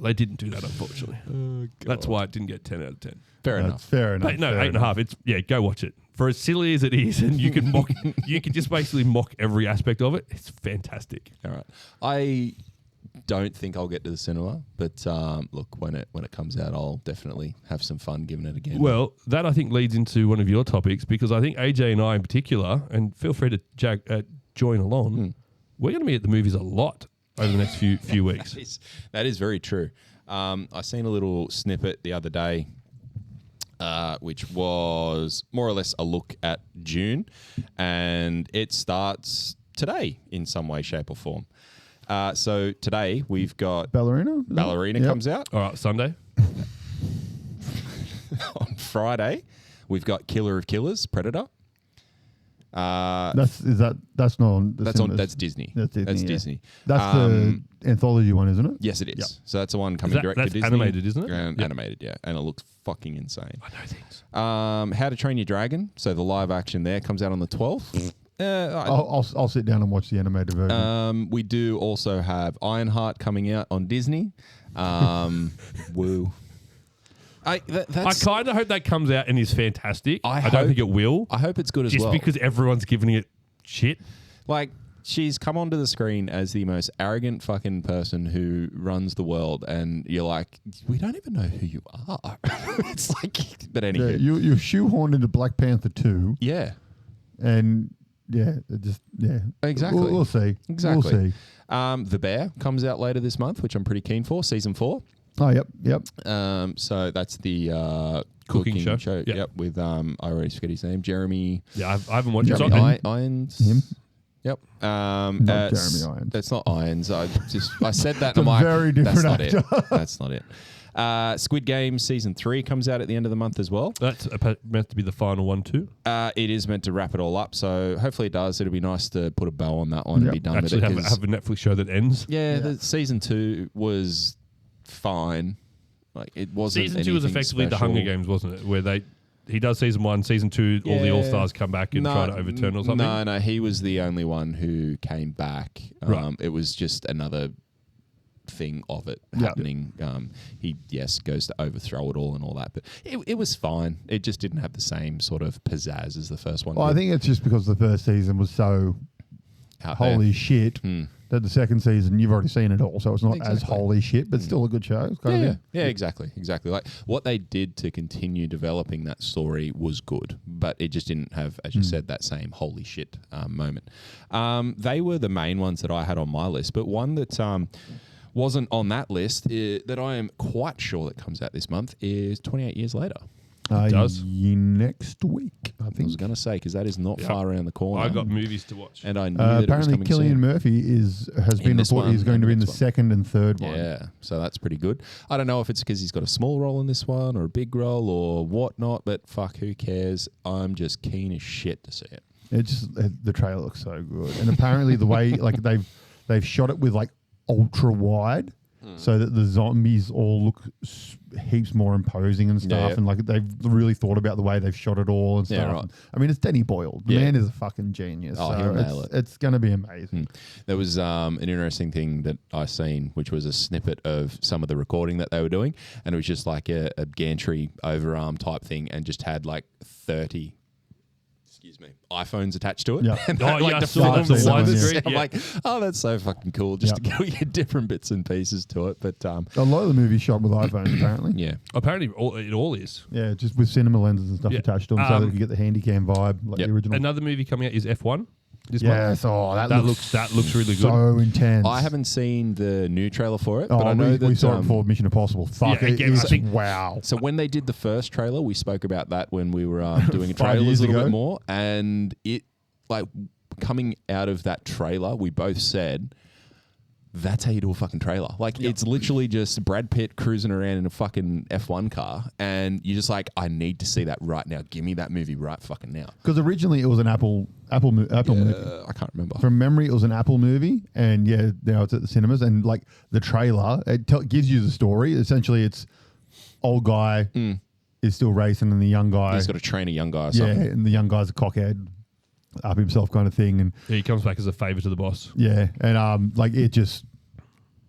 They didn't do that, unfortunately. That's why it didn't get 10 out of 10. Fair enough. Fair enough. But no, 8.5. Go watch it. For as silly as it is, and you can just basically mock every aspect of it. It's fantastic. All right. I don't think I'll get to the cinema, but look, when it comes out, I'll definitely have some fun giving it again. Well, that I think leads into one of your topics, because I think AJ and I in particular, and feel free to join along, we're going to be at the movies a lot over the next few weeks. That is very true. I seen a little snippet the other day, which was more or less a look at June, and it starts today in some way, shape, or form. So today we've got Ballerina comes out. All right, Sunday. On Friday, we've got Killer of Killers, Predator. That's not on the cinemas. That's Disney. That's Disney. That's Disney. That's the anthology one, isn't it? Yes, it is. Yep. So that's the one coming direct to Disney. That's animated, isn't it? Animated, yeah. And it looks fucking insane. I know things. How to Train Your Dragon. So the live action there comes out on the 12th. I'll sit down and watch the animated version. We do also have Ironheart coming out on Disney. Woo. I kind of hope that comes out and is fantastic. I don't think it will. I hope it's good as Just well. because everyone's giving it shit. She's come onto the screen as the most arrogant fucking person who runs the world, and you're like, we don't even know who you are. It's but anyway. You're shoehorned into Black Panther 2. Yeah. And yeah, it just Exactly. We'll see. Exactly. We'll see. The Bear comes out later this month, which I'm pretty keen for. Season 4. Oh, yep. So that's the Cooking show. Yep. With I already forget his name. Jeremy. Yeah, I haven't watched it. Jeremy Irons. Him? Yep. Not Jeremy Irons. That's not Irons. I said that. It's and I'm a like, very different that's actor. not it. That's not it. Squid Game Season 3 comes out at the end of the month as well. That's meant to be the final one too. It is meant to wrap it all up, so hopefully it does. It'll be nice to put a bow on that one and be done Actually, with it. have a Netflix show that ends. Yeah, the Season 2 was fine. Like it wasn't. Season 2 was effectively the Hunger Games, wasn't it? Where he does Season 1, Season 2, all the All Stars come back and try to overturn or something. No, he was the only one who came back. Right. It was just another thing of it happening. He goes to overthrow it all and all that, but it was fine. It just didn't have the same sort of pizzazz as the first one. Well, I think it's just because the first season was so holy shit that the second season you've already seen it all, so it's not as holy shit, but still a good show. It's kind of thing. Yeah, exactly. Like what they did to continue developing that story was good, but it just didn't have, as you said, that same holy shit moment. They were the main ones that I had on my list, but one that wasn't on that list that I am quite sure that comes out this month is 28 Years Later. It does. Next week, I I think. was going to say, because that is not far around the corner. I got movies to watch. And I knew that apparently it was coming Cillian soon. Murphy has been reported he's going to be in the second and third one. Yeah, so that's pretty good. I don't know if it's because he's got a small role in this one or a big role or whatnot, but fuck, who cares? I'm just keen as shit to see it. The trailer looks so good, and apparently the way like they've shot it with like ultra wide, so that the zombies all look heaps more imposing and stuff, and like they've really thought about the way they've shot it all and stuff. Yeah, right. I mean, it's Danny Boyle. The man is a fucking genius. Oh, so he'll nail it. It's going to be amazing. There was an interesting thing that I seen, which was a snippet of some of the recording that they were doing, and it was just like a gantry overarm type thing, and just had like 30 iPhones attached to it. Yeah. And I saw them, the widescreen. I'm like, oh, that's so fucking cool, just to get different bits and pieces to it. But A lot of the movies shot with iPhones, apparently. yeah. Apparently, it all is. Yeah, just with cinema lenses and stuff attached to them, so they could get the Handycam vibe like the original. Another movie coming out is F1. This month. Yes, that looks really good. So intense. I haven't seen the new trailer for it, Oh, but I know we that saw it before Mission Impossible. Fuck, Yeah, it again, is I think- wow. So when they did the first trailer, we spoke about that when we were doing 5 trailers years a little ago. bit more, and it like coming out of that trailer, we both said, that's how you do a fucking trailer. Like it's literally just Brad Pitt cruising around in a fucking F1 car, and you're just like, I need to see that right now. Give me that movie right fucking now. Because originally it was an Apple movie. I can't remember. From memory, it was an Apple movie, and now it's at the cinemas. And like the trailer, it gives you the story. Essentially, it's old guy is still racing, and the young guy He's got to train a young guy or something. and the young guy's a cockhead, up himself kind of thing, and He comes back as a favour to the boss. and like it just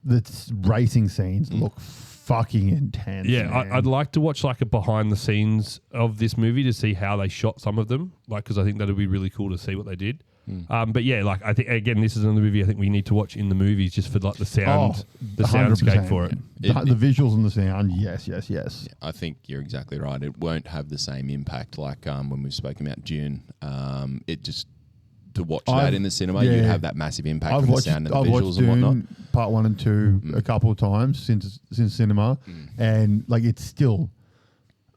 the racing scenes look fucking intense. Yeah, man. I'd like to watch like a behind the scenes of this movie to see how they shot some of them, like because I think that would be really cool to see what they did. But yeah, like I think again, this is another movie I think we need to watch in the movies just for like the sound, the 100%. soundscape for it. The visuals and the sound, yes. I think you're exactly right. It won't have the same impact like when we've spoken about Dune. It just to watch that in the cinema, you'd have that massive impact from the sound and the visuals and whatnot. Dune Part 1 and 2 a couple of times since cinema, and like it's still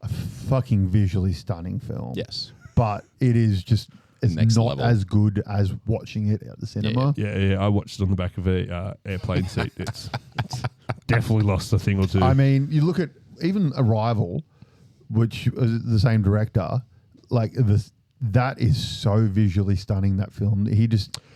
a fucking visually stunning film. Yes, but it is just it's Next not level. as good as watching it at the cinema. Yeah, I watched it on the back of a airplane seat. It's definitely lost a thing or two. I mean, you look at even Arrival, which is the same director, like that is so visually stunning, that film.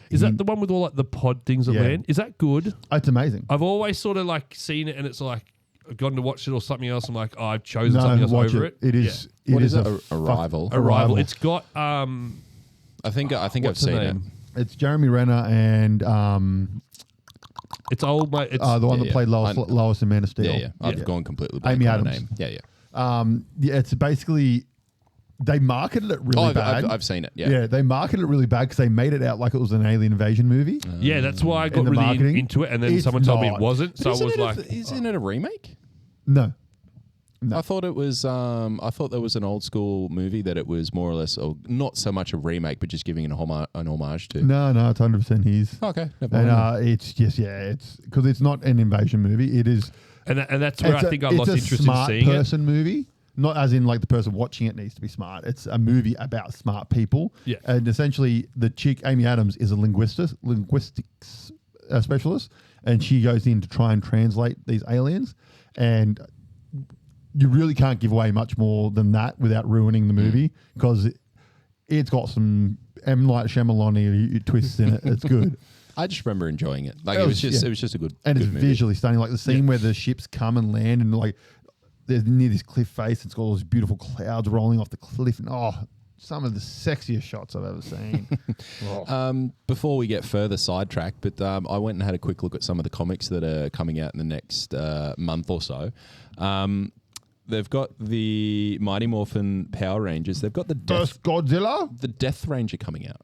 Is that the one with all like the pod things that land? Is that good? It's amazing. I've always sort of like seen it and it's like I've gone to watch it or something else. I'm like, oh, I've chosen something else watch over it. It is. Yeah. What is is it? a Arrival. Arrival. It's got I think I've what's seen the it. name? It's Jeremy Renner and It's old mate. It's the one that yeah. played Lois in Man of Steel. Yeah. I've gone completely blank Amy on the Adams. name. Yeah. It's basically they marketed it really bad. I've seen it. Yeah. They marketed it really bad because they made it out like it was an alien invasion movie. yeah, that's why I got In the really marketing, into it, and then it's someone told me not. it wasn't. So I was like, isn't it a remake? No, I thought it was. I thought there was an old school movie that it was more or less, or not so much a remake, but just giving an homage to. No, it's 100% his. Okay, never mind. And it's just it's because it's not an invasion movie. It is, and that's where I think I lost interest in seeing it. It's a smart person movie. Not as in like the person watching it needs to be smart. It's a movie about smart people. Yeah. And essentially the chick, Amy Adams, is a linguistics specialist. And she goes in to try and translate these aliens. And you really can't give away much more than that without ruining the movie because it's got some M. Night Shyamalan twists in it. It's good. I just remember enjoying it. Like it was just a good and good it's movie. Visually stunning. Like the scene where the ships come and land and like there's near this cliff face. It's got all those beautiful clouds rolling off the cliff, and some of the sexiest shots I've ever seen. Before we get further sidetracked, but I went and had a quick look at some of the comics that are coming out in the next month or so. They've got the Mighty Morphin Power Rangers. They've got the Death Ranger coming out.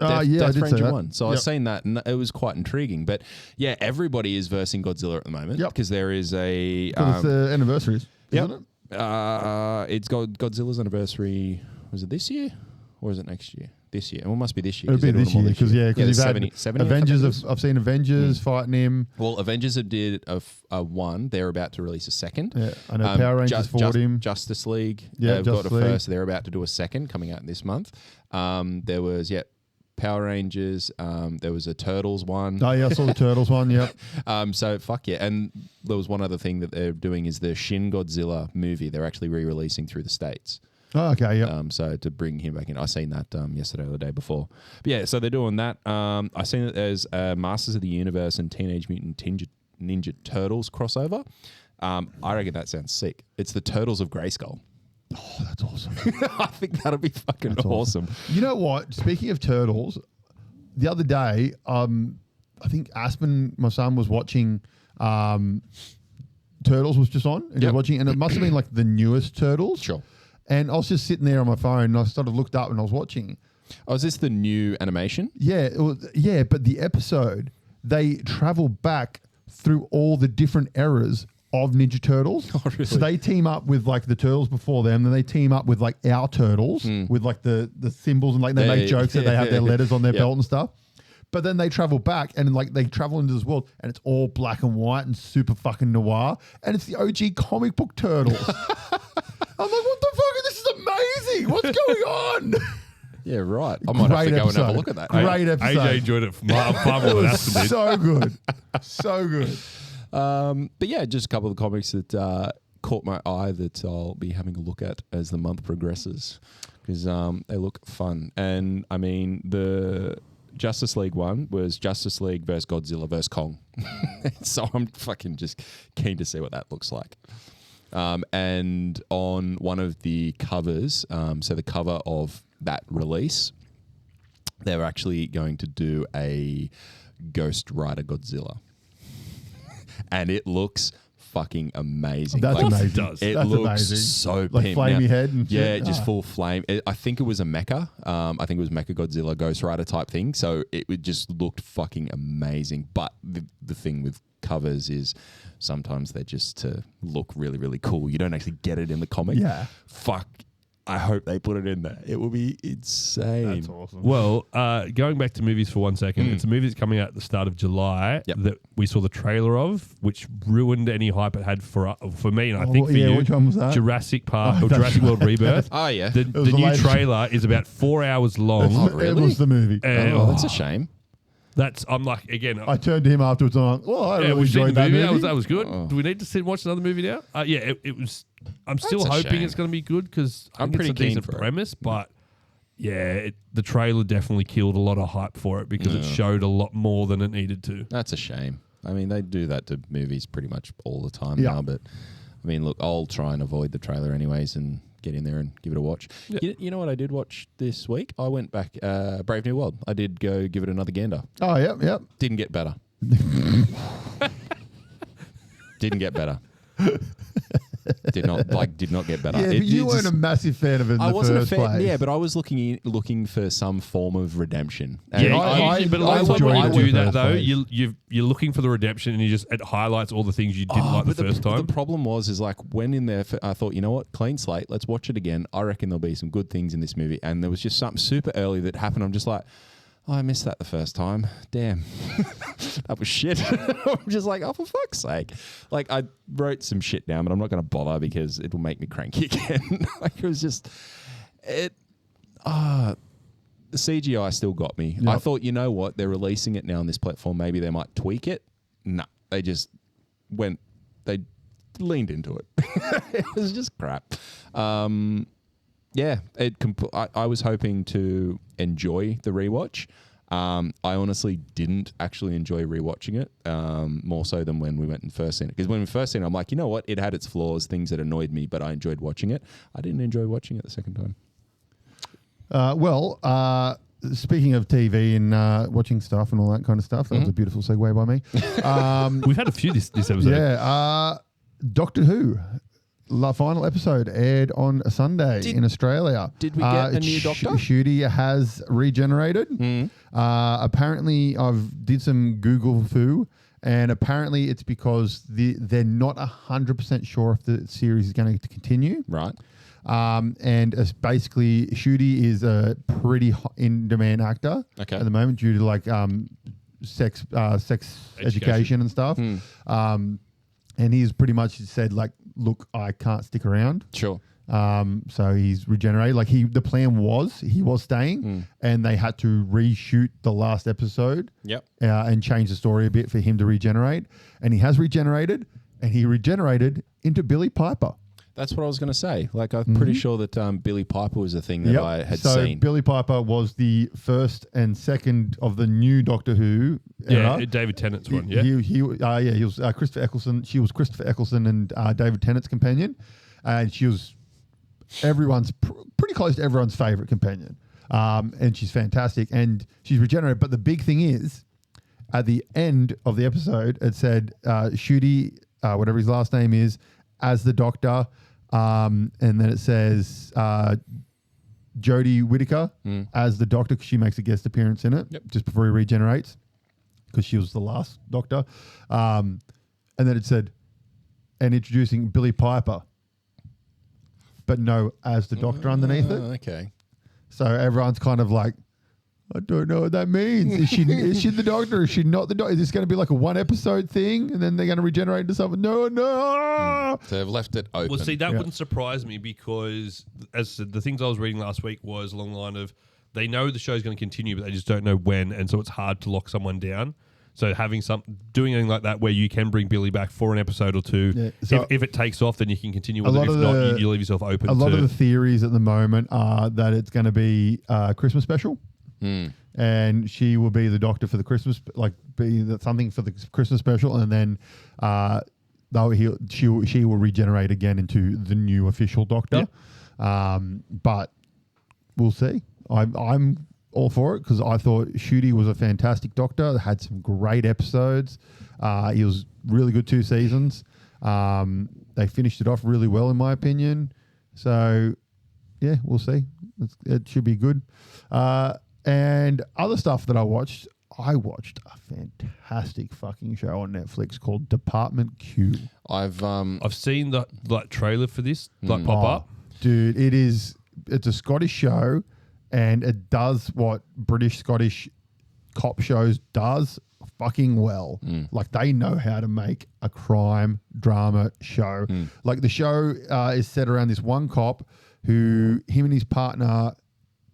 I did Ranger say that. 1. So I've seen that, and it was quite intriguing. But yeah, everybody is versing Godzilla at the moment because there is a. It's the anniversaries, isn't it? It's got Godzilla's anniversary. Was it this year or is it next year? This year. Well, it must be this year. It'll be this year because you've had 70 Avengers. I've seen Avengers fighting him. Well, Avengers did a one. They're about to release a second. Yeah, I know Power Rangers fought him. Justice League. Yeah, they've got a first. They're about to do a second coming out this month. There was Power Rangers. There was a Turtles one. Oh yeah, I saw the Turtles one. Yeah. So fuck yeah, and there was one other thing that they're doing is the Shin Godzilla movie. They're actually re-releasing through the States. Oh, okay, yeah. So to bring him back in, I seen that yesterday or the day before. But yeah, so they're doing that. I seen that there's Masters of the Universe and Teenage Mutant Ninja Turtles crossover. I reckon that sounds sick. It's the Turtles of Grayskull. Oh, that's awesome. I think that'll be fucking awesome. You know what? Speaking of turtles, the other day, I think Aspen, my son, was watching Turtles was just on, and he was watching, and it must have been like the newest Turtles. Sure. And I was just sitting there on my phone, and I sort of looked up and I was watching. Oh, is this the new animation? Yeah, but the episode, they travel back through all the different eras of Ninja Turtles. Oh, really? So they team up with like the Turtles before them, then they team up with like our Turtles with like the symbols, and like they make jokes that they have their letters on their belt and stuff. But then they travel back and like they travel into this world and it's all black and white and super fucking noir, and it's the OG comic book Turtles. I'm like, what the fuck? This is amazing. What's going on? Yeah, right. I might have to go and have a look at that. Great episode. AJ enjoyed it far more than Aston did. So good. So good. But yeah, just a couple of comics that caught my eye that I'll be having a look at as the month progresses because they look fun. And I mean, the Justice League one was Justice League versus Godzilla versus Kong. So I'm fucking just keen to see what that looks like. And on one of the covers, so the cover of that release, they were actually going to do a Ghost Rider Godzilla. And it looks fucking amazing. That's amazing. It does. It That's looks amazing. so Like pimp. flamey Now, head and yeah, shit. just full flame. I think it was a mecha. I think it was Mecha Godzilla Ghost Rider type thing. So it just looked fucking amazing. But the thing with covers is sometimes they're just to look really, really cool. You don't actually get it in the comic. Yeah. Fuck. I hope they put it in there. It will be insane. That's awesome. Well, going back to movies for 1 second, it's a movie that's coming out at the start of July that we saw the trailer of, which ruined any hype it had for me, and I think for you. Which one was that? Jurassic Park or Jurassic World Rebirth. Oh, yeah. The was the new latest. trailer is about 4 hours long. Oh, It really? was the movie. And Oh, that's a shame. I'm like, again, I turned to him afterwards and I'm like, well, I really we've seen enjoyed the that movie. movie. That was good. Oh. Do we need to watch another movie now? Yeah, it was. I'm still That's a hoping shame. it's going to be good because I'm it's pretty a keen decent for it. premise, but yeah, the trailer definitely killed a lot of hype for it because it showed a lot more than it needed to. That's a shame. I mean, they do that to movies pretty much all the time Yeah. now. But I mean, look, I'll try and avoid the trailer anyways and get in there and give it a watch. Yeah. You know what I did watch this week? I went back Brave New World. I did go give it another gander. Oh, yep. Didn't get better. Didn't get better. Did not get better. Yeah, but you weren't a massive fan of it in I the wasn't a first fan. place. Yeah, but I was looking for some form of redemption. And Yeah, but a lot of times when you do that first though, place. you're looking for the redemption, and it highlights all the things you didn't like the first time. The problem is like when in there, I thought, you know what, clean slate, let's watch it again. I reckon there'll be some good things in this movie, and there was just something super early that happened. I'm just like, oh, I missed that the first time. Damn, that was shit. I'm just like, oh, for fuck's sake. Like, I wrote some shit down, but I'm not going to bother because it'll make me cranky again. Like, it was just, the CGI still got me. Yep. I thought, you know what, they're releasing it now on this platform. Maybe they might tweak it. No, they just they leaned into it. It was just crap. Yeah, I was hoping to enjoy the rewatch. I honestly didn't actually enjoy rewatching it, more so than when we went and first seen it. Because when we first seen it, I'm like, you know what? It had its flaws, things that annoyed me, but I enjoyed watching it. I didn't enjoy watching it the second time. Speaking of TV and watching stuff and all that kind of stuff, that was a beautiful segue by me. We've had a few this episode. Yeah, Doctor Who. The final episode aired on a Sunday in Australia. Did we get a new Doctor? Shooty has regenerated. Apparently, I've did some Google foo, and apparently it's because they're not 100% sure if the series is going to continue. Right. And it's basically, Shooty is a pretty in-demand actor at the moment due to like sex education and stuff. And he's pretty much said like, look, I can't stick around. Sure. So he's regenerated. Like the plan was he was staying, and they had to reshoot the last episode. Yep. And change the story a bit for him to regenerate. And he has regenerated, and he regenerated into Billy Piper. That's what I was going to say. Like, I'm pretty sure that Billy Piper was a thing that I had seen. Billy Piper was the first and second of the new Doctor Who era. Yeah, David Tennant's one. Yeah, he was Christopher Eccleston. She was Christopher Eccleston and David Tennant's companion, and she was everyone's pretty close to everyone's favorite companion. And she's fantastic, and she's regenerated. But the big thing is, at the end of the episode, it said Shooty, whatever his last name is, as the Doctor. And then it says Jodie Whittaker as the Doctor, because she makes a guest appearance in it just before he regenerates, because she was the last Doctor. And then it said, and introducing Billy Piper, but no, as the Doctor underneath it. Okay. So everyone's kind of like, I don't know what that means. Is she the Doctor? Is she not the Doctor? Is this going to be like a one episode thing, and then they're going to regenerate into something? No. So they've left it open. Well, see, that wouldn't surprise me, because as the things I was reading last week was along the line of they know the show's going to continue, but they just don't know when, and so it's hard to lock someone down. So doing anything like that where you can bring Billy back for an episode or two, so if it takes off, then you can continue with it. If not, you leave yourself open. A lot of the theories at the moment are that it's going to be a Christmas special. And she will be the Doctor for the Christmas, something for the Christmas special, and then she will regenerate again into the new official Doctor. But we'll see. I'm all for it, because I thought Shooty was a fantastic Doctor. Had some great episodes. He was really good 2 seasons. They finished it off really well, in my opinion. So yeah, we'll see. It should be good. And other stuff that I watched a fantastic fucking show on Netflix called Dept Q. I've seen the trailer for this pop up. Dude, it's a Scottish show, and it does what British Scottish cop shows does fucking well. Like, they know how to make a crime drama show. Like, the show is set around this one cop who, him and his partner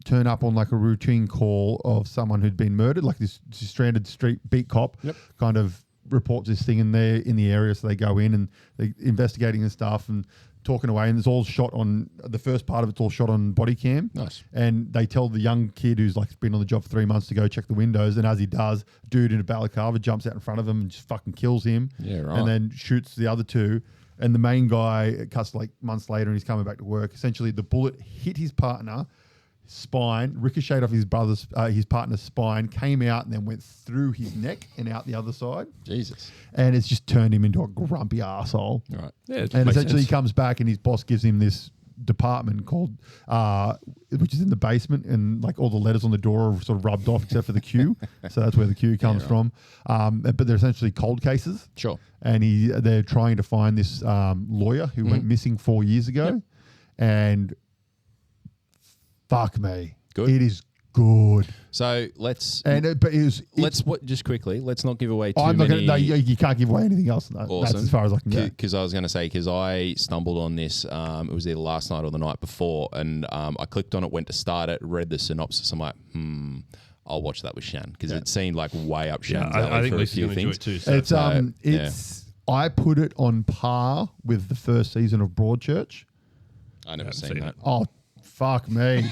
turn up on like a routine call of someone who'd been murdered, like this stranded street beat cop kind of reports this thing in the area. So they go in and they're investigating and stuff and talking away, and it's all shot on the first part of it's all shot on body cam. Nice. And they tell the young kid who's like been on the job for 3 months to go check the windows, and as he does, dude in a balaclava jumps out in front of him and just fucking kills him. Yeah, right. And then shoots the other two. And the main guy cuts like months later, and he's coming back to work. Essentially, the bullet hit his partner, spine, ricocheted off his partner's spine, came out and then went through his neck and out the other side. Jesus. And it's just turned him into a grumpy arsehole. Right. Yeah, it And makes essentially sense. he comes back and his boss gives him this department called, which is in the basement, and like all the letters on the door are sort of rubbed off except for the Q. So that's where the Q comes from. But they're essentially cold cases. Sure. And they're trying to find this lawyer who went missing 4 years ago. And fuck me. Good. It is good. So let's Just quickly. Let's not give away too I'm not many. gonna, no, you can't give away anything else. No, Awesome. That's as far as I can go. Because I was going to say, because I stumbled on this, it was either last night or the night before, and I clicked on it, went to start it, read the synopsis. I'm like, I'll watch that with Shan, because it seemed like way up Shan's alley I think for a Lisa's few going to enjoy things. it too. So. It's I put it on par with the first season of Broadchurch. I never Haven't seen seen that. Oh, fuck me.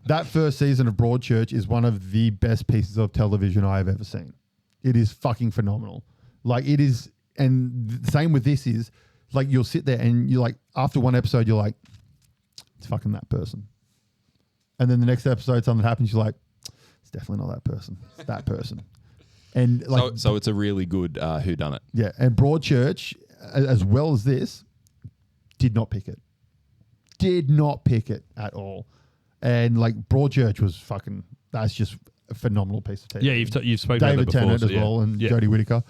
That first season of Broadchurch is one of the best pieces of television I have ever seen. It is fucking phenomenal. Like it is, and the same with this is, like you'll sit there and you're like, after one episode, you're like, it's fucking that person. And then the next episode, something happens, you're like, it's definitely not that person. It's that person. And like, So it's a really good whodunit. yeah, and Broadchurch, as well as this, did not pick it. Did not pick it at all. And like Broadchurch was fucking, that's just a phenomenal piece of TV. Yeah, you've spoken about David that before. Tennant so as yeah. well, and Yeah. Jodie Whittaker.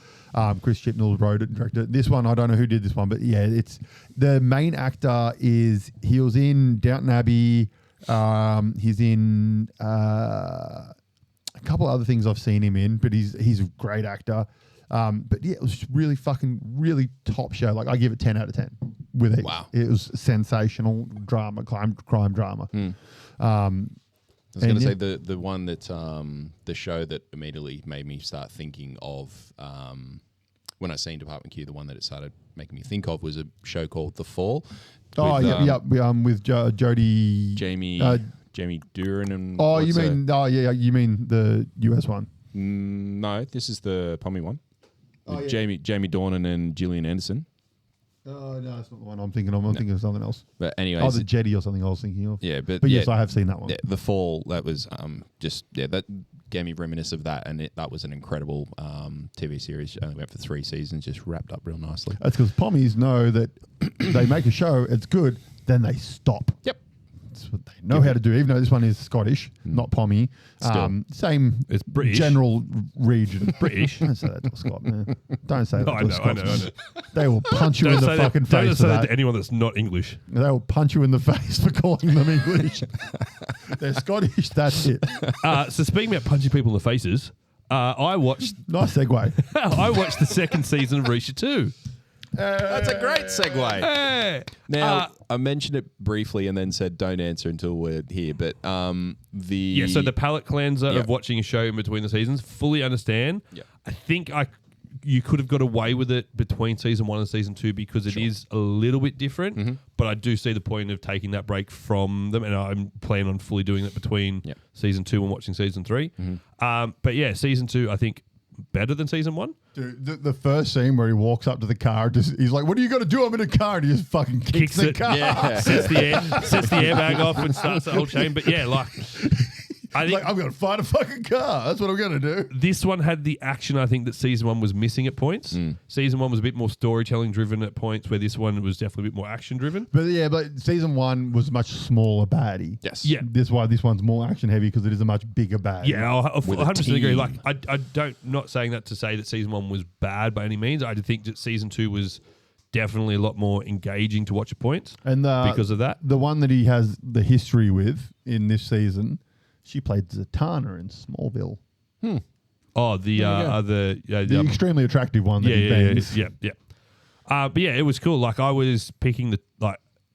Chris Chibnall wrote it and directed it. This one, I don't know who did this one, but yeah, it's the main actor he was in Downton Abbey. He's in a couple other things I've seen him in, but he's a great actor. But yeah, it was just really top show. Like I give it 10 out of 10 with it. Wow. It was sensational drama, crime drama. I was going to say the one that the show that immediately made me start thinking of when I seen Dept Q, the one that it started making me think of was a show called The Fall. Oh, with, with Jodie Jamie Duran and you mean the US one? no, this is the Pommy one. With yeah. Jamie Dornan and Gillian Anderson. Oh no, that's not the one I'm thinking of. I'm thinking of something else. But anyways, The Jetty or something I was thinking of. yeah, but yes, I have seen that one. Yeah, The Fall, that was that gave me reminiscence of that, and that was an incredible TV series. Only went for 3 seasons, just wrapped up real nicely. That's because Pommies know that they make a show, it's good, then they stop. Yep. That's what they know how to do, even though this one is Scottish, not Pommy. Still. Same It's British. general region. British. Don't say that to a Scot, man. Don't say that I to a know. Scotsman. They will punch you in Don't the say fucking that, don't face say for that that. to anyone that's not English. They will punch you in the face for calling them English. They're Scottish, that's it. So speaking about punching people in the faces, I watched Nice segue. I watched the second season of Risha 2. That's a great segue. Hey! Now, I mentioned it briefly and then said don't answer until we're here, but so the palate cleanser Yeah. of watching a show in between the seasons, fully understand. Yeah. I think you could have got away with it between season 1 and season 2 because it is a little bit different, but I do see the point of taking that break from them, and I'm planning on fully doing it between season 2 and watching season 3. But yeah, season 2, I think, better than season 1. Dude, the first scene where he walks up to the car, he's like, "What are you going to do? I'm in a car," and he just fucking kicks the it. car. Yeah. sets the airbag off and starts the whole chain. But yeah, I He's think like, I'm going to find a fucking car. That's what I'm going to do. this one had the action I think that season 1 was missing at points. Season 1 was a bit more storytelling driven at points, where this one was definitely a bit more action driven. But season 1 was a much smaller baddie. Yes. Yeah. That's why this one's more action heavy because it is a much bigger baddie. Yeah, I With a 100% agree. team. Like, I don't, not saying that to say that season 1 was bad by any means. I think that season 2 was definitely a lot more engaging to watch at points And because of that. the one that he has the history with in this season, she played Zatanna in Smallville. Oh, the The extremely attractive one that he bangs. yeah. But yeah, it was cool. Like I was picking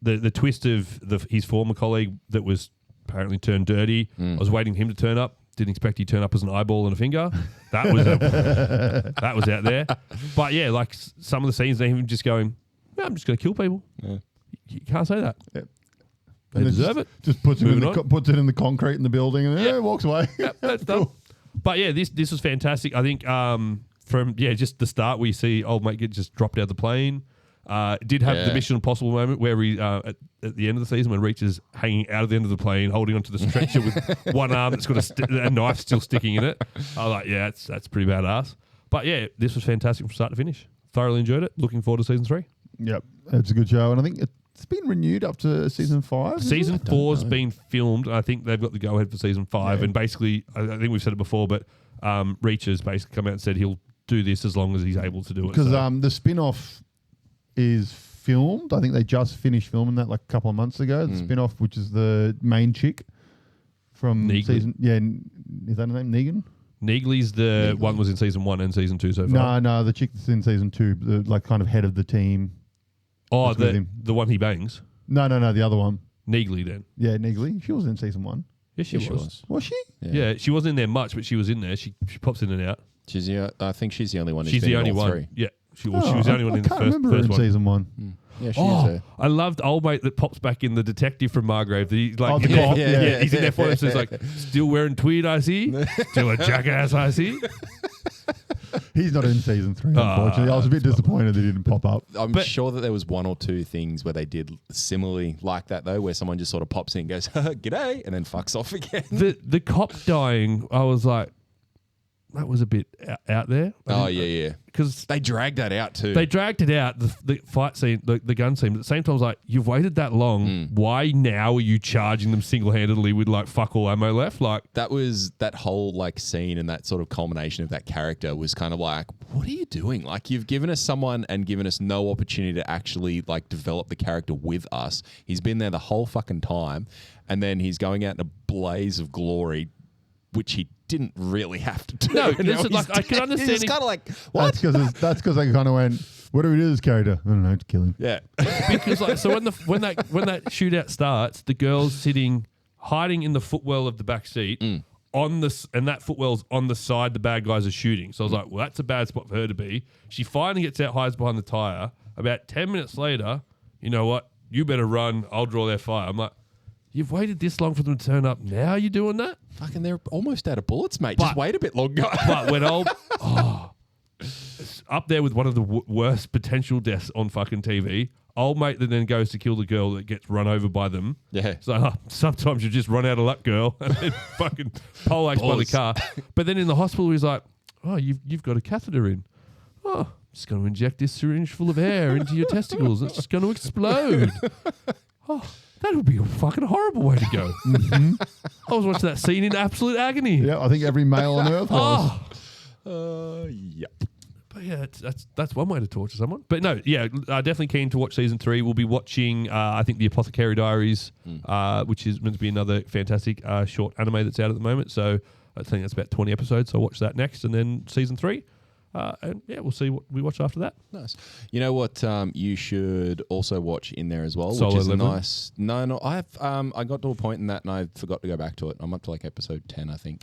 the twist of his former colleague that was apparently turned dirty. I was waiting for him to turn up. Didn't expect he'd turn up as an eyeball and a finger. That was that was out there. But yeah, like some of the scenes, they him just going, "Yeah, I'm just going to kill people." Yeah. You can't say that. Yep. They And then deserve it. Just puts it Moving on. puts it in the concrete in the building and walks away. Yep, that's done. But yeah, this was fantastic. I think from just the start we see old mate get just dropped out of the plane. Did have the Mission Impossible moment where he at the end of the season when Reach is hanging out of the end of the plane, holding onto the stretcher with one arm that's got a knife still sticking in it. I was like, yeah, that's pretty badass. But yeah, this was fantastic from start to finish. Thoroughly enjoyed it. Looking forward to season 3. Yep, it's a good show, and I think it's been renewed up to season 5. Season 4's been filmed. I think they've got the go ahead for season 5, and basically, I think we've said it before, but Reach has basically come out and said he'll do this as long as he's able to do it. Because the spin-off is filmed. I think they just finished filming that like a couple of months ago. The spin-off, which is the main chick from season... Yeah, is that her name? Negan? Neagly's the one was in season 1 and season 2 so far. No, the chick that's in season 2, the like kind of head of the team. Oh, the one he bangs? No, the other one. Neagly then. Yeah, Neagly. She was in season 1. Yes, she was. Was she? Yeah, she wasn't in there much, but she was in there. She pops in and out. I think she's the only one. She's the only one. 3. Yeah, she was the only one in the I can't remember her in one. season 1. Yeah, she is there. I loved old mate that pops back in the detective from Margrave. He's like, the cop, yeah. he's in there for it. So it's like, still wearing tweed, I see. Still a jackass, I see. He's not in season 3, unfortunately. I was a bit disappointed that he didn't pop up. I'm sure that there was 1 or 2 things where they did similarly like that, though, where someone just sort of pops in and goes, g'day, and then fucks off again. The cop dying, I was like, that was a bit out there. Oh, yeah. Because they dragged that out too. They dragged it out, the fight scene, the gun scene. But at the same time, I was like, you've waited that long. Why now are you charging them single-handedly with like fuck all ammo left? Like that whole like scene and that sort of culmination of that character was kind of like, what are you doing? Like you've given us someone and given us no opportunity to actually like develop the character with us. He's been there the whole fucking time. And then he's going out in a blaze of glory, which he didn't really have to do. No, listen, like I can understand. It's kind of like what? That's because they kind of went, what do we do to this character? I don't know, to kill him. Yeah, because like so when that shootout starts, the girl's hiding in the footwell of the back seat and that footwell's on the side the bad guys are shooting. So I was like, well, that's a bad spot for her to be. She finally gets out, hides behind the tire. About 10 minutes later, you know what? You better run. I'll draw their fire. I'm like, you've waited this long for them to turn up. Now you're doing that? Fucking, they're almost out of bullets, mate. Just wait a bit longer. But when it's up there with one of the worst potential deaths on fucking TV. Old mate that then goes to kill the girl that gets run over by them. Yeah. So sometimes you just run out of luck, girl, and then fucking poleaxed by the car. But then in the hospital, he's like, oh, you've got a catheter in. Oh, I'm just going to inject this syringe full of air into your testicles. It's just going to explode. Oh, that would be a fucking horrible way to go. I was watching that scene in absolute agony. Yeah, I think every male on earth was. Yep. But yeah, that's one way to torture someone. But no, yeah, definitely keen to watch season 3. We'll be watching, I think, the Apothecary Diaries, which is meant to be another fantastic short anime that's out at the moment. So I think that's about 20 episodes. So I'll watch that next, and then season 3. And yeah, we'll see what we watch after that. Nice. You know what? You should also watch in there as well, Solo which is Leveling? nice. No. I got to a point in that, and I forgot to go back to it. I'm up to like episode 10, I think.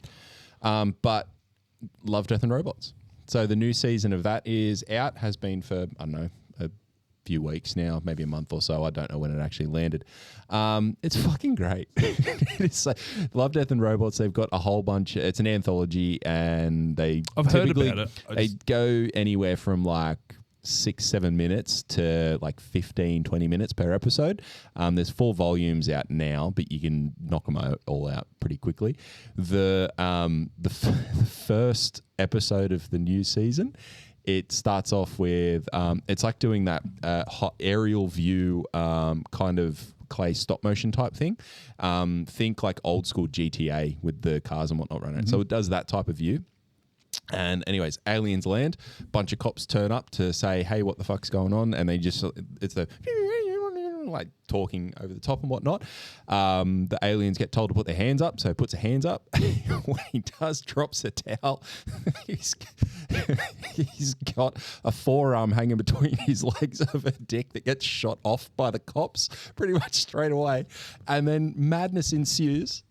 But Love, Death and Robots. So the new season of that is out. Has been for I don't know a few weeks now, maybe a month or so. I don't know when it actually landed. It's fucking great. It's like Love, Death and Robots. They've got a whole bunch. It's an anthology, and I've heard about it. They go anywhere from like 6-7 minutes to like 15-20 minutes per episode. There's 4 volumes out now, but you can knock them all out pretty quickly. The first episode of the new season, it starts off with it's like doing that hot aerial view kind of clay stop motion type thing. Think like old school GTA with the cars and whatnot running. So it does that type of view. And anyways, aliens land, bunch of cops turn up to say, hey, what the fuck's going on? And they just, it's the like talking over the top and whatnot. The aliens get told to put their hands up, so he puts their hands up. When he does, drops a towel. He's got a forearm hanging between his legs of a dick that gets shot off by the cops pretty much straight away. And then madness ensues.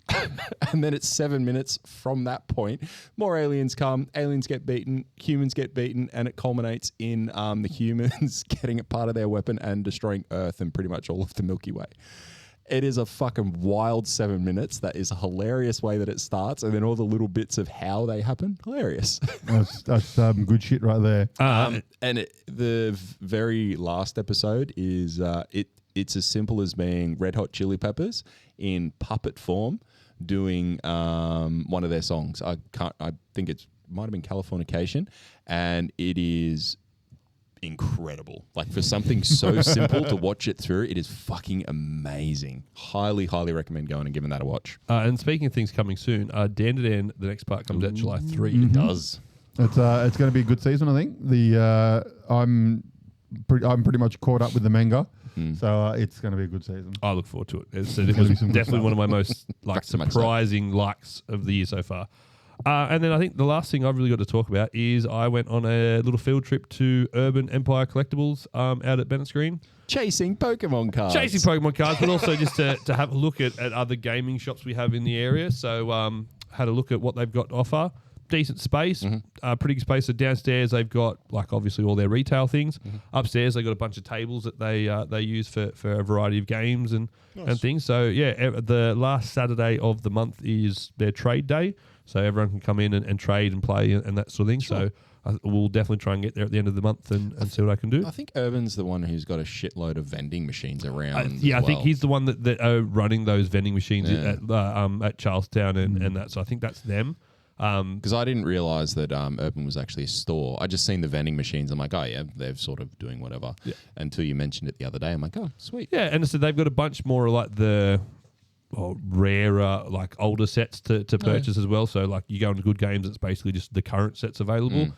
And then it's 7 minutes from that point. More aliens come, aliens get beaten, humans get beaten, and it culminates in the humans getting a part of their weapon and destroying Earth and pretty much all of the Milky Way. It is a fucking wild 7 minutes. That is a hilarious way that it starts, and then all the little bits of how they happen, hilarious. That's good shit right there. The very last episode is it's as simple as being Red Hot Chili Peppers in puppet form doing one of their songs. I think it might have been Californication, and it is incredible. Like, for something so simple to watch it through, it is fucking amazing. Highly recommend going and giving that a watch. And speaking of things coming soon, Dan to Dan, the next part comes out July 3. It does. It's going to be a good season, I think. I'm pretty much caught up with the manga, so it's going to be a good season. I look forward to it. It was definitely one of my most surprising likes of the year so far. And then I think the last thing I've really got to talk about is I went on a little field trip to Urban Empire Collectibles out at Bennett's Green. Chasing Pokemon cards. But also just to have a look at other gaming shops we have in the area. So had a look at what they've got to offer. Decent space, pretty good space. So downstairs they've got obviously all their retail things. Upstairs they've got a bunch of tables that they use for a variety of games and things. So yeah, the last Saturday of the month is their trade day. So everyone can come in and trade and play and that sort of thing. Sure. So we'll definitely try and get there at the end of the month and see what I can do. I think Urban's the one who's got a shitload of vending machines around. I think he's the one that are running those vending machines at Charlestown and that. So I think that's them. Because I didn't realise that Urban was actually a store. I just seen the vending machines. I'm like, oh yeah, they're sort of doing whatever. Yeah. Until you mentioned it the other day. I'm like, oh, sweet. Yeah, and so they've got a bunch more like the rarer, older sets to purchase as well. So you go into Good Games, it's basically just the current sets available.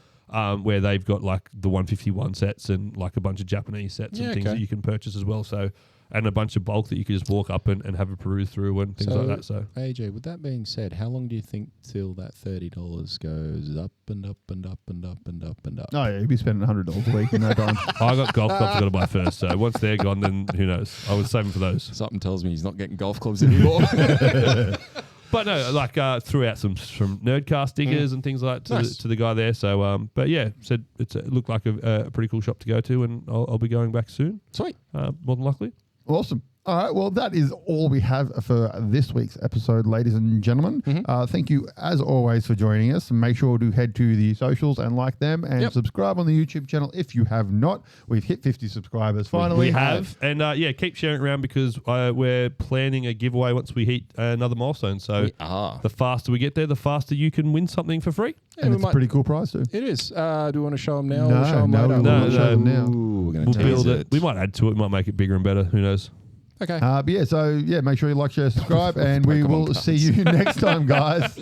Where they've got the 151 sets and a bunch of Japanese sets and things that you can purchase as well. So, and a bunch of bulk that you can just walk up and have a peruse through and things like that. So, AJ, with that being said, how long do you think till that $30 goes up and up and up and up and up and up? Oh yeah, you'll be spending $100 a week in no time. I got golf clubs I got to buy first. So once they're gone, then who knows? I was saving for those. Something tells me he's not getting golf clubs anymore. But no, threw out some Nerdcast stickers and things like that to the guy there. So, but yeah, said it looked like a pretty cool shop to go to, and I'll be going back soon. Sweet, more than likely. Awesome. All right, well, that is all we have for this week's episode, ladies and gentlemen. Thank you, as always, for joining us. Make sure to head to the socials and like them and subscribe on the YouTube channel if you have not. We've hit 50 subscribers finally. We have. And keep sharing it around because we're planning a giveaway once we hit another milestone. So the faster we get there, the faster you can win something for free. Yeah, and it's a pretty cool prize too. It is. Do we want to show them now? No, or show them later? No, show them now. Ooh, we'll build it. We might add to it. We might make it bigger and better. Who knows? Okay. Make sure you like, share, subscribe, and we will see you next time, guys.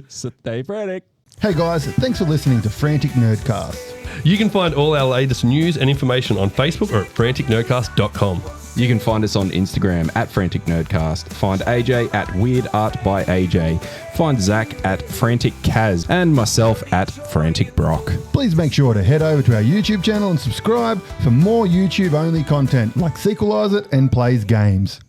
Stay frantic. Hey, guys, thanks for listening to Frantic Nerdcast. You can find all our latest news and information on Facebook or at franticnerdcast.com. You can find us on Instagram at Frantic Nerdcast. Find AJ at Weird Art by AJ. Find Zach at Frantic Kaz and myself at Frantic Brock. Please make sure to head over to our YouTube channel and subscribe for more YouTube-only content like Sequelize It and Plays Games.